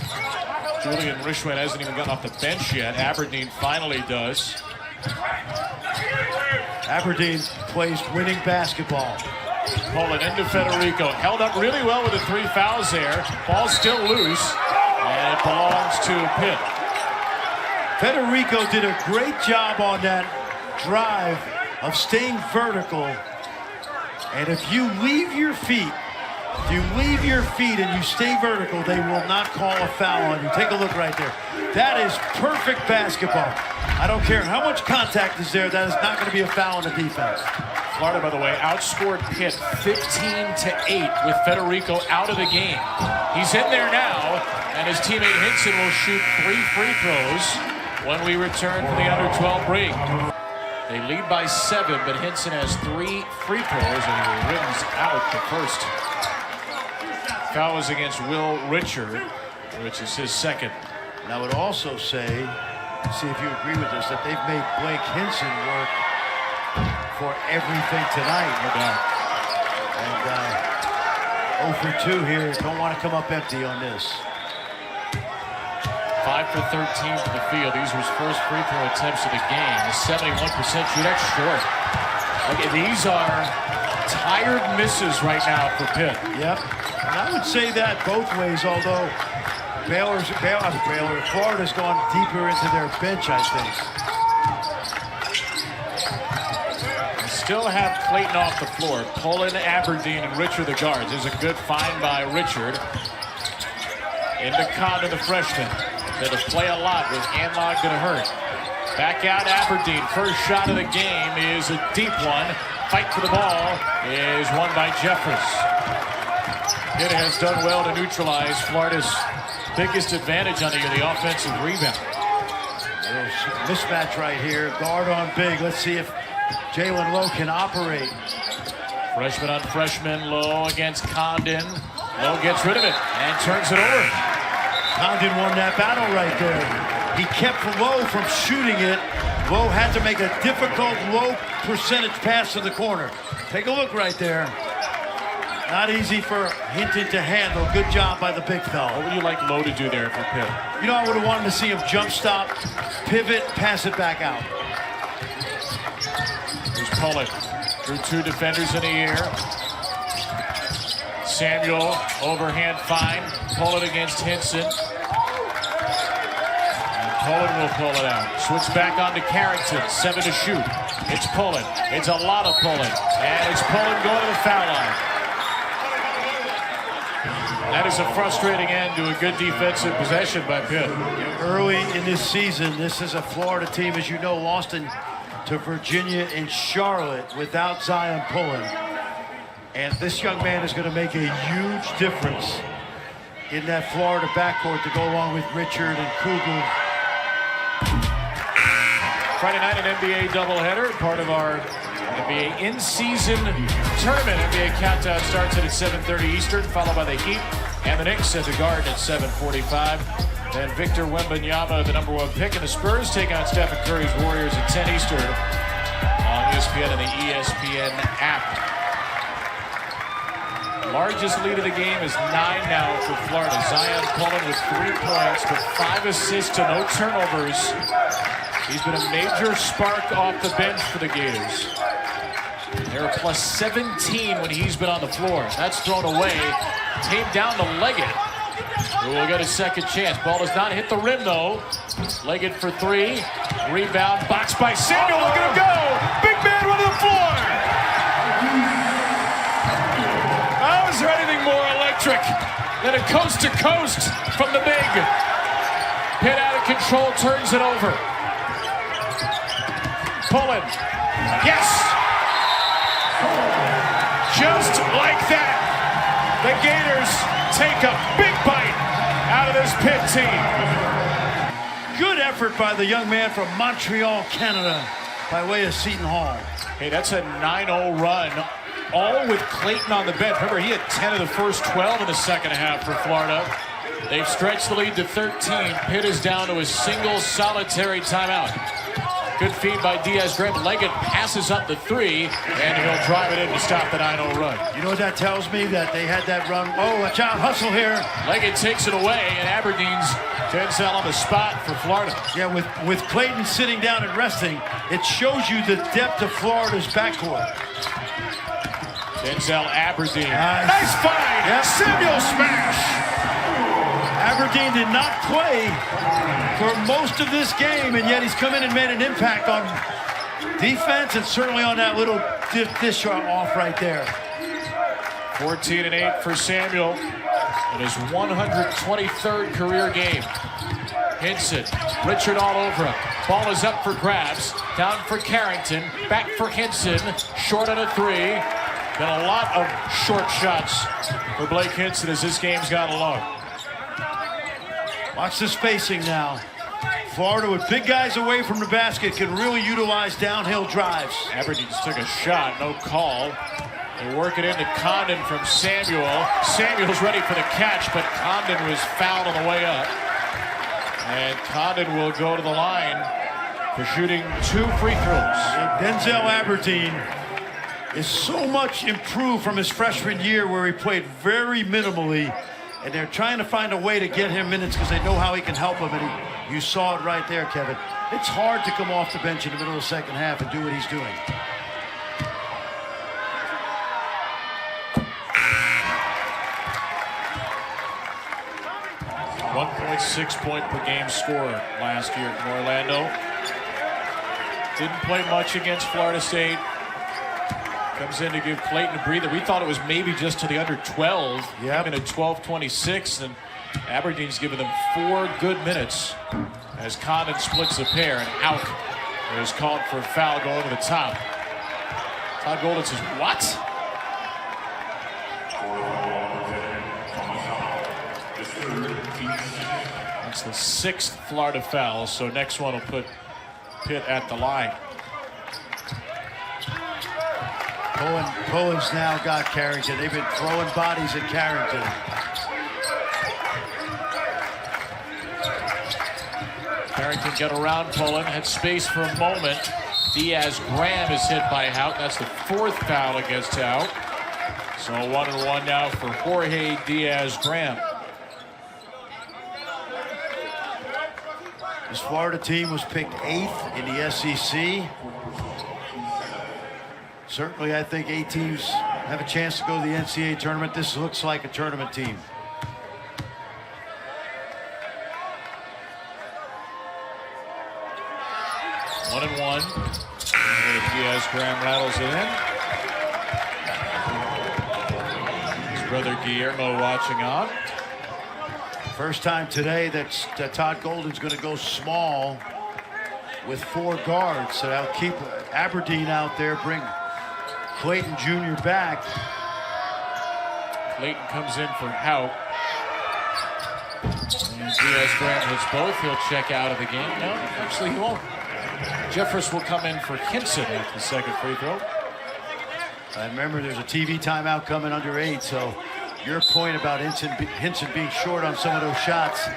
Julian Rishwan hasn't even gotten off the bench yet. Aberdeen finally does. Aberdeen plays winning basketball. Pulling into Federico. Held up really well with the 3 fouls there. Ball's still loose. And it belongs to Pitt. Federico did a great job on that drive of staying vertical. And if you leave your feet and you stay vertical, they will not call a foul on you. Take a look right there. That is perfect basketball. I don't care how much contact is there, that is not going to be a foul on the defense. Florida, by the way, outscored Pitt 15-8 with Federico out of the game. He's in there now, and his teammate Hinson will shoot 3 free throws when we return from the under 12 break. They lead by 7, but Hinson has 3 free throws, and he rims out the first. Foul is against Will Richard, which is his second. And I would also say, see if you agree with this, that they've made Blake Hinson work for everything tonight. No doubt. And 0 for 2 here. Don't want to come up empty on this. 5 for 13 from the field. These were his first free throw attempts of the game. A 71% shoot. That's short. Okay, these are tired misses right now for Pitt. Yep. And I would say that both ways, although Florida's gone deeper into their bench, I think. Still have Clayton off the floor. Pullen, Aberdeen, and Richard the guards. There's a good find by Richard. Into Condon, the freshman. They to play a lot with Hanlock gonna hurt. Back out Aberdeen. First shot of the game is a deep one. Fight for the ball is won by Jeffress. Pitt has done well to neutralize Florida's biggest advantage on the offensive rebound. Mismatch right here. Guard on big. Let's see if Jalen Lowe can operate. Freshman on freshman. Lowe against Condon. Lowe gets rid of it and turns it over. Condon won that battle right there. He kept Lowe from shooting it. Lowe had to make a difficult, low percentage pass to the corner. Take a look right there. Not easy for Hinton to handle. Good job by the big fella. What would you like Lowe to do there for Pitt? You know, I would have wanted to see him jump stop, pivot, pass it back out. Here's Pullen. Through 2 defenders in the air. Samuel, overhand fine. Pull it against Hinson. And Pullen will pull it out. Switch back on to Carrington. 7 to shoot. It's Pullen. It's a lot of Pullen. And it's Pullen going to the foul line. That is a frustrating end to a good defensive possession by Pitt. Early in this season, this is a Florida team, as you know, lost to Virginia and Charlotte without Zion Pullen. And this young man is going to make a huge difference in that Florida backcourt to go along with Richard and Kugel. Friday night, an NBA doubleheader, part of our NBA in-season tournament. NBA countdown starts at 7:30 Eastern, followed by the Heat and the Knicks at the Garden at 7:45. Then Victor Wembanyama, the #1 pick, and the Spurs take on Stephen Curry's Warriors at 10 Eastern on ESPN and the ESPN app. Largest lead of the game is 9 now for Florida. Zion Pullen with 3 points, but 5 assists and no turnovers. He's been a major spark off the bench for the Gators. They're plus 17 when he's been on the floor. That's thrown away. Came down to Leggett, who will get a second chance. Ball does not hit the rim, though. Leggett for 3. Rebound, boxed by Samuel. Look at him go! Big man running the floor! How is there anything more electric than a coast-to-coast from the big? Pitt out of control, turns it over. Pullen. Yes! Just like that, the Gators take a big bite out of this Pitt team. Good effort by the young man from Montreal, Canada, by way of Seton Hall. Hey, that's a 9-0 run, all with Clayton on the bench. Remember, he had 10 of the first 12 in the second half for Florida. They've stretched the lead to 13. Pitt is down to a single solitary timeout. Good feed by Diaz-Graham. Leggett passes up the 3, and he'll drive it in to stop the 9-0 run. You know what that tells me? That they had that run. Oh, watch out, hustle here. Leggett takes it away, and Aberdeen's Denzel on the spot for Florida. Yeah, with Clayton sitting down and resting, it shows you the depth of Florida's backcourt. Denzel Aberdeen. Nice find. Yep. Samuel smash. Aberdeen did not play for most of this game, and yet he's come in and made an impact on defense and certainly on that little dish off right there. 14 and 8 for Samuel in his 123rd career game. Hinson, Richard all over him. Ball is up for grabs. Down for Carrington. Back for Hinson. Short on a 3. Been a lot of short shots for Blake Hinson as this game's gone along. Watch the spacing now. Florida, with big guys away from the basket, can really utilize downhill drives. Aberdeen just took a shot, no call. They work it into Condon from Samuel. Samuel's ready for the catch, but Condon was fouled on the way up. And Condon will go to the line for shooting 2 free throws. Denzel Aberdeen is so much improved from his freshman year where he played very minimally. And they're trying to find a way to get him minutes because they know how he can help them. And you saw it right there, Kevin. It's hard to come off the bench in the middle of the second half and do what he's doing. .6 point per game scorer last year from Orlando. Didn't play much against Florida State. Comes in to give Clayton a breather. We thought it was maybe just to the under 12. Yep. Came in at 12-26, and Aberdeen's given them 4 good minutes as Condon splits the pair, and Auk is called for a foul going to the top. Todd Golden says, what? That's the 6th Florida foul, so next one will put Pitt at the line. Cohen's now got Carrington. They've been throwing bodies at Carrington. Carrington got around Pullen, had space for a moment. Diaz-Graham is hit by Hout. That's the 4th foul against Hout. So 1-1 now for Jorge Diaz-Graham. This Florida team was picked 8th in the SEC. Certainly, I think 8 teams have a chance to go to the NCAA tournament. This looks like a tournament team. One and one. Diaz-Graham rattles it in. His brother Guillermo watching on. First time today that Todd Golden's going to go small with 4 guards. So that'll keep Aberdeen out there, bring Clayton Jr. back. Clayton comes in for Hout. And Diaz-Graham hits both. He'll check out of the game. No, actually he won't. Jeffress will come in for Hinson at the second free throw. I remember there's a TV timeout coming under 8, so your point about Hinson being short on some of those shots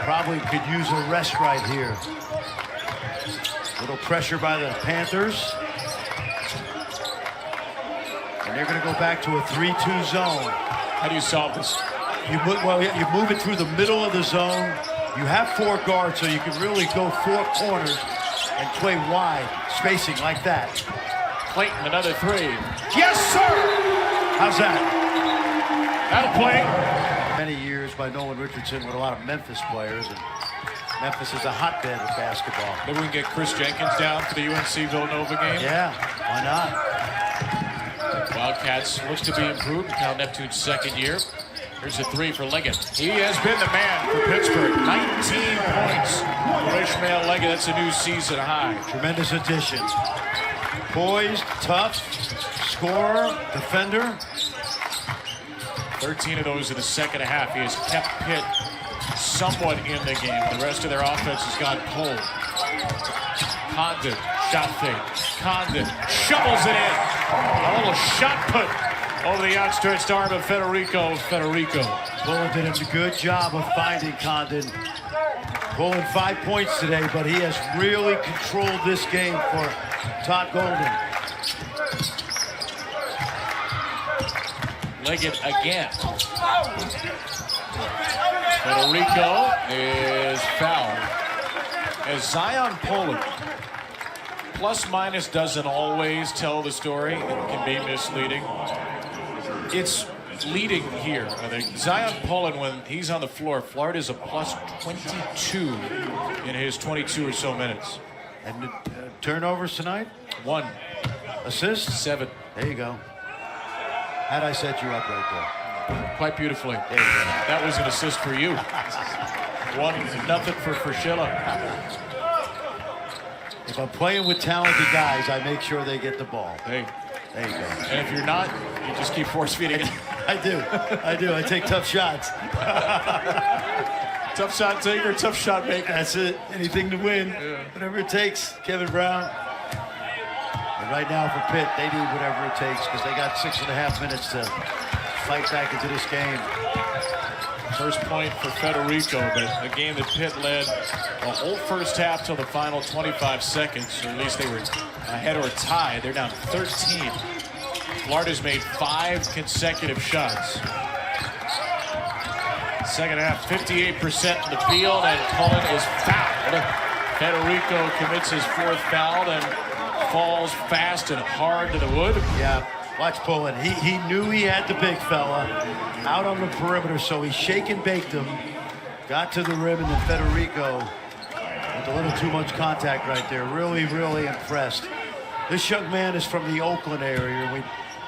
probably could use a rest right here. Little pressure by the Panthers. And they're going to go back to a 3-2 zone. How do you solve this? You move it through the middle of the zone. You have 4 guards, so you can really go 4 corners and play wide, spacing like that. Clayton, another 3. Yes, sir! How's that? That'll play. Many years by Nolan Richardson with a lot of Memphis players, and Memphis is a hotbed of basketball. Maybe we can get Chris Jenkins down for the UNC Villanova game. Yeah, why not? Wildcats looks to be improved. Cal Neptune's 2nd year. Here's a 3 for Leggett. He has been the man for Pittsburgh. 19 points for Ishmael Leggett. That's a new season high. Tremendous addition. Poised, tough, scorer, defender. 13 of those in the second half. He has kept Pitt somewhat in the game. The rest of their offense has gone cold. Condon, shot fake. Condon shovels it in. A little shot put over the outstretched arm of Federico. Bullen did a good job of finding Condon. Pulling 5 points today, but he has really controlled this game for Todd Golden. Leggett again. Federico is fouled. As Zion Poland, plus minus doesn't always tell the story. It can be misleading. It's leading here, I think. Zion Poland, when he's on the floor, Florida's a plus 22 in his 22 or so minutes. And turnovers tonight? 1. Assists? 7. There you go. How'd I set you up right there? Quite beautifully. There you go. That was an assist for you. 1-0 for Frischilla. If I'm playing with talented guys, I make sure they get the ball. Hey. There you go. And if you're not, you just keep force feeding it. I do. I take tough shots. Tough shot taker, tough shot maker. That's it. Anything to win. Yeah. Whatever it takes, Kevin Brown. And right now for Pitt, they need whatever it takes because they got 6.5 minutes to fight back into this game. First point for Federico, but a game that Pitt led the whole first half till the final 25 seconds, or at least they were ahead or tied. They're down 13. Florida's made 5 consecutive shots. Second half, 58% in the field, and Cullen is fouled. Federico commits his 4th foul and falls fast and hard to the wood. Yeah, watch Pullen. He knew he had the big fella out on the perimeter, so he shake and baked him, got to the rim, and then Federico with a little too much contact right there. Really, really impressed. This young man is from the Oakland area. We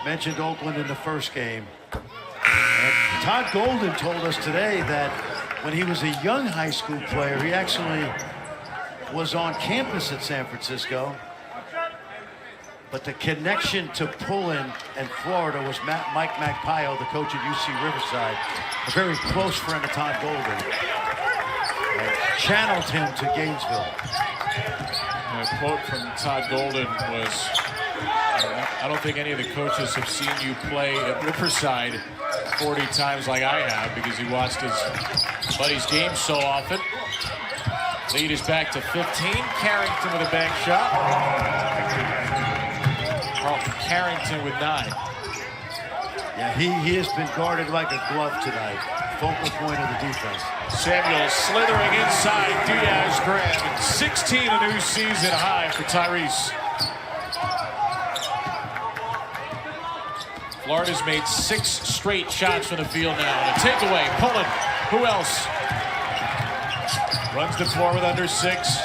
mentioned Oakland in the first game. And Todd Golden told us today that when he was a young high school player, he actually was on campus at San Francisco. But the connection to Pullen and Florida was Mike Magpayo, the coach at UC Riverside, a very close friend of Todd Golden, and channeled him to Gainesville. A quote from Todd Golden was, I don't think any of the coaches have seen you play at Riverside 40 times like I have, because he watched his buddy's games so often. Lead is back to 15. Carrington with a bank shot. Carlton Carrington with 9. Yeah, he has been guarded like a glove tonight. Focal point of the defense. Samuel slithering inside. Diaz grab. 16 a new season high for Tyrese. Florida's made 6 straight shots from the field now. And a takeaway. Pullen. Who else? Runs the floor with under 6.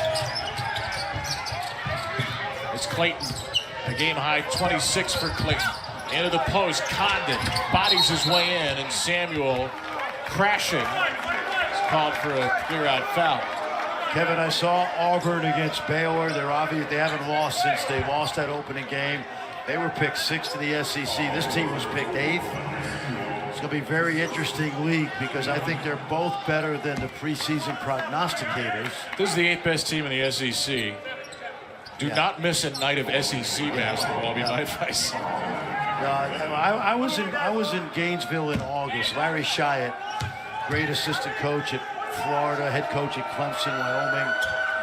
It's Clayton. A game high 26 for Clayton. Into the post, Condon bodies his way in, and Samuel crashing. It's called for a clear-out foul. Kevin, I saw Auburn against Baylor. They haven't lost since they lost that opening game. They were picked 6th in the SEC. This team was picked 8th. It's going to be a very interesting league because I think they're both better than the preseason prognosticators. This is the 8th best team in the SEC. Do not miss a night of SEC basketball, would be my advice. I was in Gainesville in August. Larry Shyatt, great assistant coach at Florida, head coach at Clemson, Wyoming.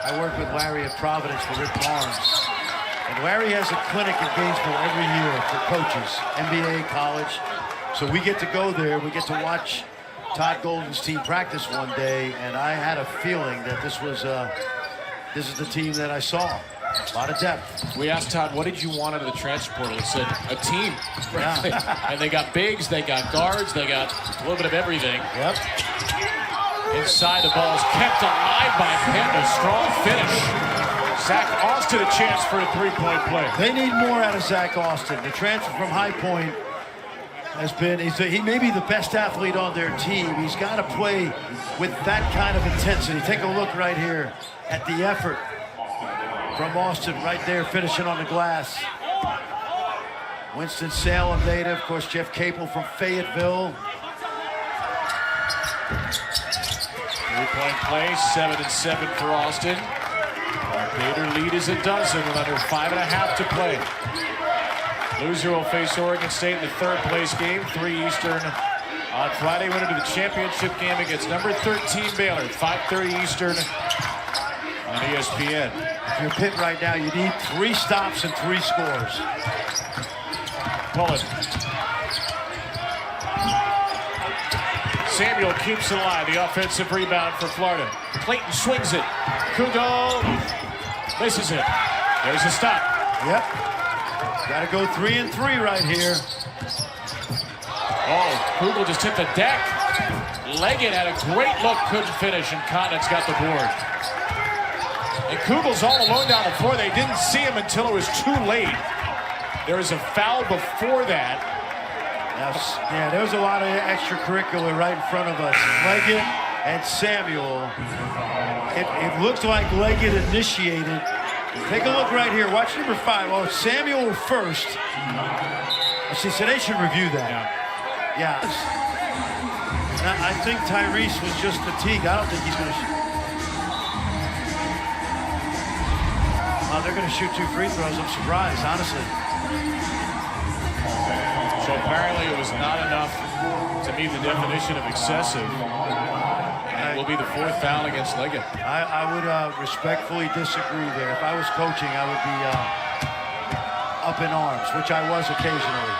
I worked with Larry at Providence for Rick Barnes. And Larry has a clinic in Gainesville every year for coaches, NBA, college. So we get to go there. We get to watch Todd Golden's team practice one day, and I had a feeling that this is the team that I saw. A lot of depth. We asked Todd, what did you want out of the transfer portal? He said, a team. Yeah. And they got bigs, they got guards, they got a little bit of everything. Yep. Inside, the ball is kept alive by Pitt. A strong finish. Zach Austin a chance for a three-point play. They need more out of Zach Austin. The transfer from High Point has been, he may be the best athlete on their team. He's got to play with that kind of intensity. Take a look right here at the effort from Austin right there, finishing on the glass. Winston-Salem native, of course, Jeff Capel from Fayetteville. Three-point play, 7-7 for Austin. Our Gator lead is a dozen with under 5.5 to play. Loser will face Oregon State in the third-place game, 3 Eastern on Friday. Winner to the championship game against number 13 Baylor, 5:30 Eastern on ESPN. If you're Pitt right now, you need 3 stops and 3 scores. Pullen. Samuel keeps it alive. The offensive rebound for Florida. Clayton swings it. Kugel misses it. There's a stop. Yep. Got to go 3 and 3 right here. Oh, Kugel just hit the deck. Leggett had a great look, couldn't finish, and Condon's got the board. And Kugel's all alone down the floor. They didn't see him until it was too late. There was a foul before that. Yeah, there was a lot of extracurricular right in front of us. Leggett and Samuel. It looked like Leggett initiated. Take a look right here. Watch number 5. Oh, Samuel first. See, so they should review that. Yeah. I think Tyrese was just fatigued. I don't think he's going to shoot. Well, they're going to shoot 2 free throws. I'm surprised, honestly. So apparently it was not enough to meet the definition of excessive. And it will be the 4th foul against Leggett. I would respectfully disagree there. If I was coaching, I would be up in arms, which I was occasionally.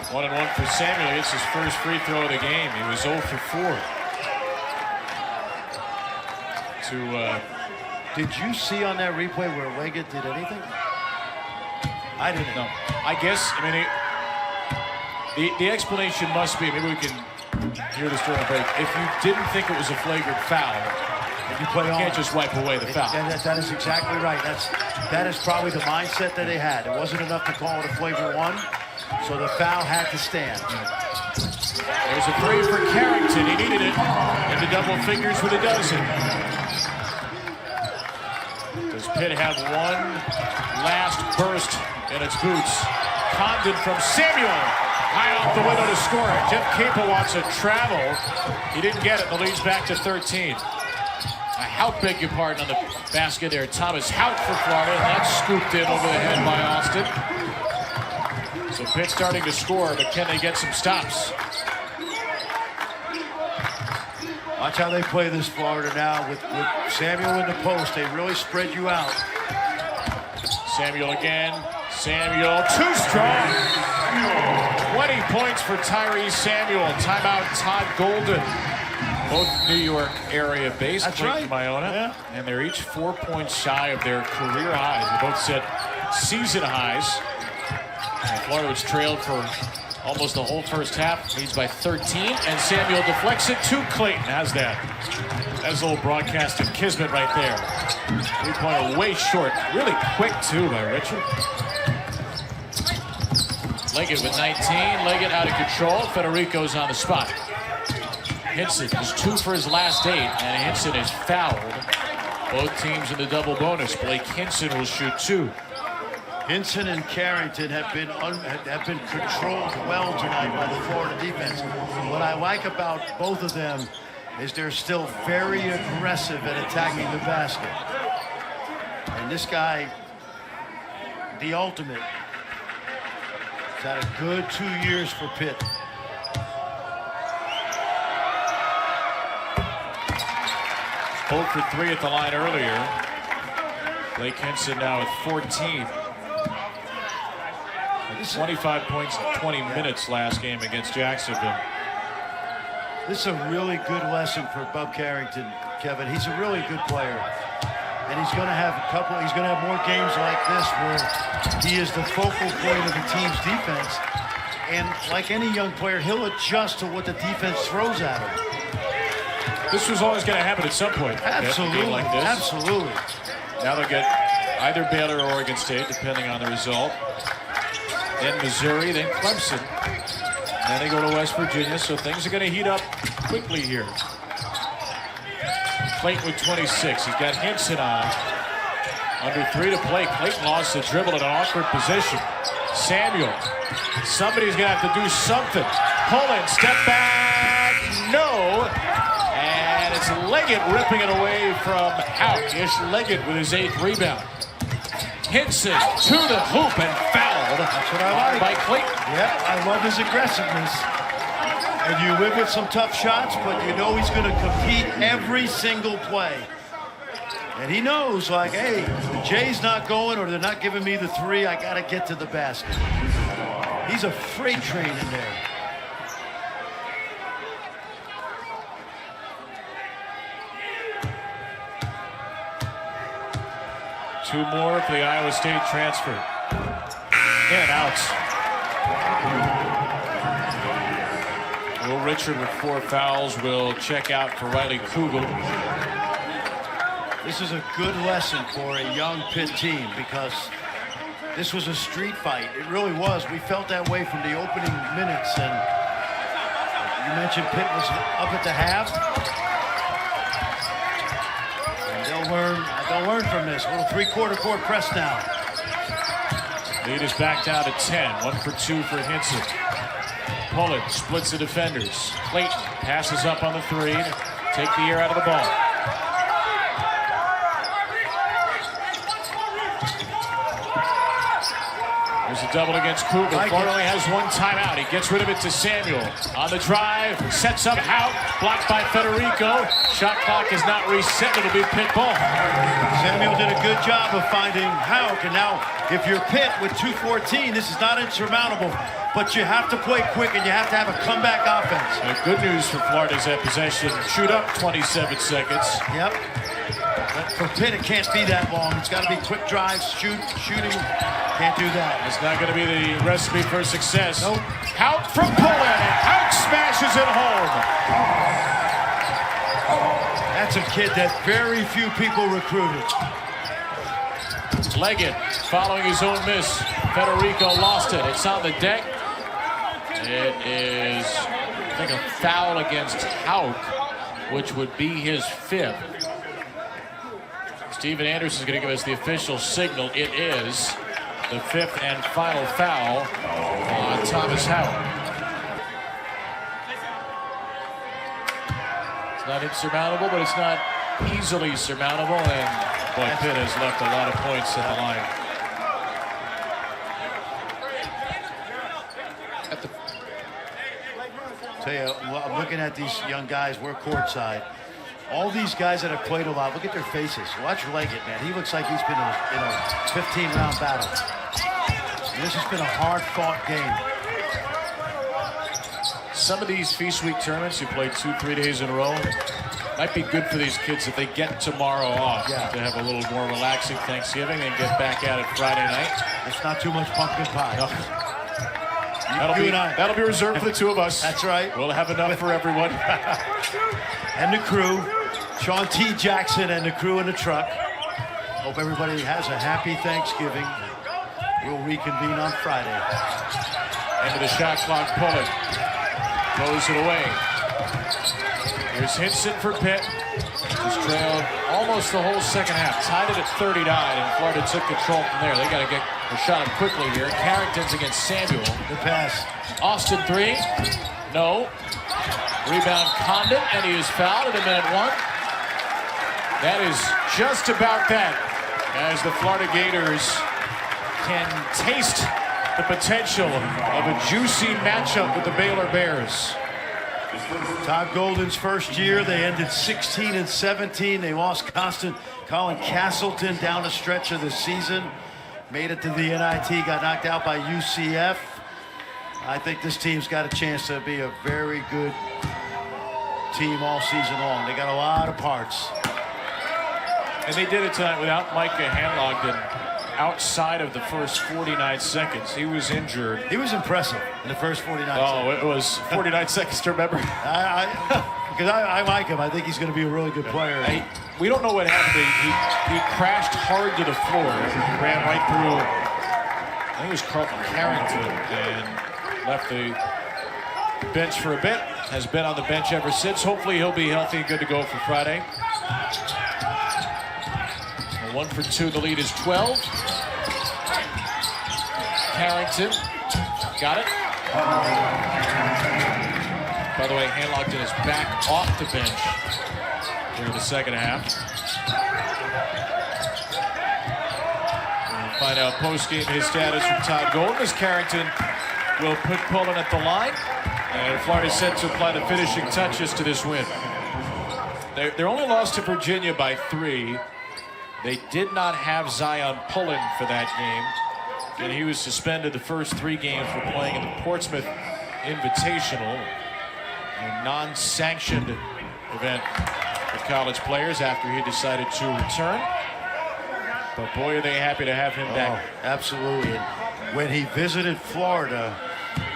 1-1 for Samuel. It's his first free throw of the game. He was 0 for 4. Did you see on that replay where Leggett did anything? I didn't. No. I guess, the explanation must be, maybe we can hear this during the break. If you didn't think it was a flagrant foul, you can't just wipe away the foul. That is exactly right. That is probably the mindset that they had. It wasn't enough to call it a flagrant 1, so the foul had to stand. There's a 3 for Carrington. He needed it into double figures with a dozen. Does Pitt have one last burst in its boots? Condon from Samuel. High off the window to score it. Jeff Capel wants a travel. He didn't get it. The lead's back to 13. Hout, beg your pardon, on the basket there. Thomas Hout for Florida. And that's scooped in over the head by Austin. So Pitt starting to score, but can they get some stops? Watch how they play this Florida now with Samuel in the post. They really spread you out. Samuel again. Samuel, too strong. 20 points for Tyrese Samuel. Timeout, Todd Golden. Both New York area based. That's right. Iona. Yeah. And they're each 4 points shy of their career highs. They both set season highs. And Florida was trailed for almost the whole first half. Leads by 13. And Samuel deflects it to Clayton. How's that? That's a little broadcast of Kismet right there. 3-pointer way short. Really quick, too, by Richard. Leggett with 19. Leggett out of control. Federico's on the spot. Hinson is 2 for his last 8, and Hinson is fouled. Both teams in the double bonus. Blake Hinson will shoot 2. Hinson and Carrington have been controlled well tonight by the Florida defense. What I like about both of them is they're still very aggressive at attacking the basket. And this guy, the ultimate, has had a good 2 years for Pitt. Both for 3 at the line earlier. Blake Hinson now at 14. 25 points in 20 minutes last game against Jacksonville. This is a really good lesson for Bub Carrington, Kevin. He's a really good player. And he's going to have more games like this where he is the focal point of the team's defense. And like any young player, he'll adjust to what the defense throws at him. This was always going to happen at some point. Absolutely, A game like this. absolutely. Now they'll get either Baylor or Oregon State, depending on the result. Then Missouri, then Clemson. Then they go to West Virginia, so things are going to heat up quickly here. Clayton with 26. He's got Hinson on. Under 3 to play. Clayton lost the dribble in an awkward position. Samuel. Somebody's going to have to do something. Pull in, step back. No. And it's Leggett ripping it away from out. Ish Leggett with his 8th rebound. Hinson to the hoop and fouled. That's what I like. By Clayton. Yeah, I love his aggressiveness. And you live with some tough shots, but you know he's going to compete every single play. And he knows, like, hey, the Jay's not going or they're not giving me the 3, I got to get to the basket. He's a freight train in there. Two more for the Iowa State transfer. In and out. Will Richard with 4 fouls will check out for Riley Kugel. This is a good lesson for a young Pitt team because this was a street fight. It really was. We felt that way from the opening minutes. And you mentioned Pitt was up at the half. And they'll learn from this. A little 3/4 court press now. Lead is back down to 10. 1 for 2 for Hinson. Pullen splits the defenders. Clayton passes up on the 3 to take the air out of the ball. There's a double against Kugel. Florida only has 1 timeout. He gets rid of it to Samuel. On the drive, sets up Hauk, blocked by Federico. Shot clock is not reset. It'll be Pitt ball. Samuel did a good job of finding Hauk. And now, if you're Pitt with 2:14, this is not insurmountable. But you have to play quick and you have to have a comeback offense. And good news for Florida's at possession. Shoot up 27 seconds. Yep. But for Pitt, it can't be that long. It's got to be quick drives, shooting. Can't do that. It's not going to be the recipe for success. Nope. Hauk from Pullen. Hauk smashes it home. That's a kid that very few people recruited. Leggett following his own miss. Federico lost it. It's on the deck. It is, I think, a foul against Hauk, which would be his 5th. Steven Anderson is going to give us the official signal. It is the 5th and final foul on Thomas Hauk. It's not insurmountable, but it's not easily surmountable. And boy, Pitt has left a lot of points in the line. Tell you, I'm looking at these young guys. We're courtside. All these guys that have played a lot, look at their faces. Watch Leggett, man. He looks like he's been in a 15-round battle. And this has been a hard-fought game. Some of these Feast Week tournaments, you play 2-3 days in a row, might be good for these kids if they get tomorrow off to have a little more relaxing Thanksgiving and get back at it Friday night. It's not too much pumpkin pie. No. That'll be reserved for the 2 of us. That's right. We'll have enough for everyone. And the crew, Sean T. Jackson and the crew in the truck. Hope everybody has a happy Thanksgiving. We'll reconvene on Friday. Into the shot clock, Pullen. Throws it away. Here's Hinson for Pitt. Just trailed almost the whole second half. Tied it at 39, and Florida took control from there. They got to get a shot up quickly here. Carrington's against Samuel. Good pass. Austin 3. No. Rebound Condon, and he is fouled at a minute 1. That is just about that, as the Florida Gators can taste the potential of a juicy matchup with the Baylor Bears. Todd Golden's first year, they ended 16-17. They lost Colin Castleton down the stretch of the season. made it to the NIT, got knocked out by UCF. I think this team's got a chance to be a very good team all season long. They got a lot of parts. And they did it tonight without Micah Hanlogden outside of the first 49 seconds. He was injured. He was impressive in the first 49 seconds. Oh, it was 49 seconds to remember. Because I like him. I think he's going to be a really good player. We don't know what happened. He crashed hard to the floor. He ran right through, I think it was Carlton Carrington, and left the bench for a bit. Has been on the bench ever since. Hopefully he'll be healthy and good to go for Friday. 1 for 2, the lead is 12. Carrington, got it. By the way, Hanlogden is back off the bench here in the second half. We'll find out post-game his status from Todd Golden as Carrington will put Pullen at the line. And Florida set to apply the finishing touches to this win. They're only lost to Virginia by 3. They did not have Zion Pullen for that game, and he was suspended the first 3 games for playing in the Portsmouth Invitational, a non-sanctioned event for college players after he decided to return. But boy, are they happy to have him back. Absolutely. When he visited Florida,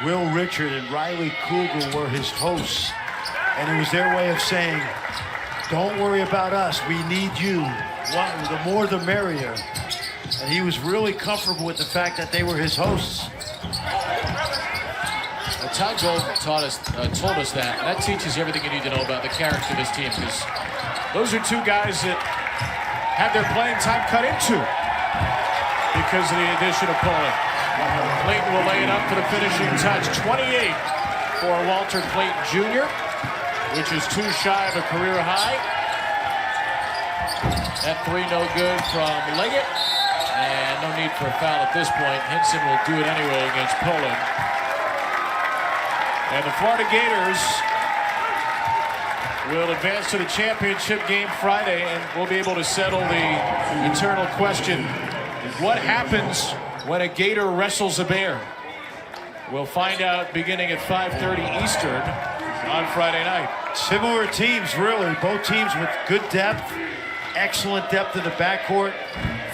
Will Richard and Riley Kugel were his hosts, and it was their way of saying, don't worry about us, we need you. The more the merrier. And he was really comfortable with the fact that they were his hosts. Todd Golden told us that. And that teaches you everything you need to know about the character of this team, because those are 2 guys that have their playing time cut into because of the addition of Pullen. Clayton will lay it up for the finishing touch. 28 for Walter Clayton Jr., which is 2 shy of a career high. That 3 no good from Leggett, and no need for a foul at this point. Hinson will do it anyway against Pullen. And the Florida Gators will advance to the championship game Friday, and we'll be able to settle the eternal question, what happens when a Gator wrestles a bear? We'll find out beginning at 5:30 Eastern on Friday night. Similar teams, really. Both teams with good depth. Excellent depth in the backcourt,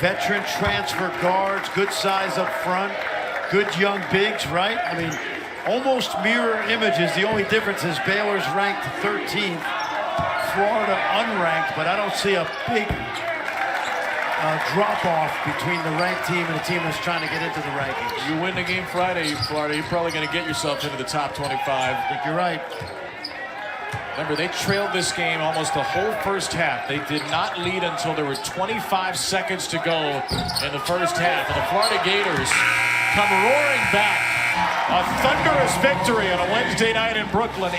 veteran transfer guards, good size up front, good young bigs, right? I mean, almost mirror images. The only difference is Baylor's ranked 13th, Florida unranked, but I don't see a big drop-off between the ranked team and a team that's trying to get into the rankings. You win the game Friday, Florida, you're probably going to get yourself into the top 25. I think you're right. Remember, they trailed this game almost the whole first half. They did not lead until there were 25 seconds to go in the first half. And the Florida Gators come roaring back. A thunderous victory on a Wednesday night in Brooklyn.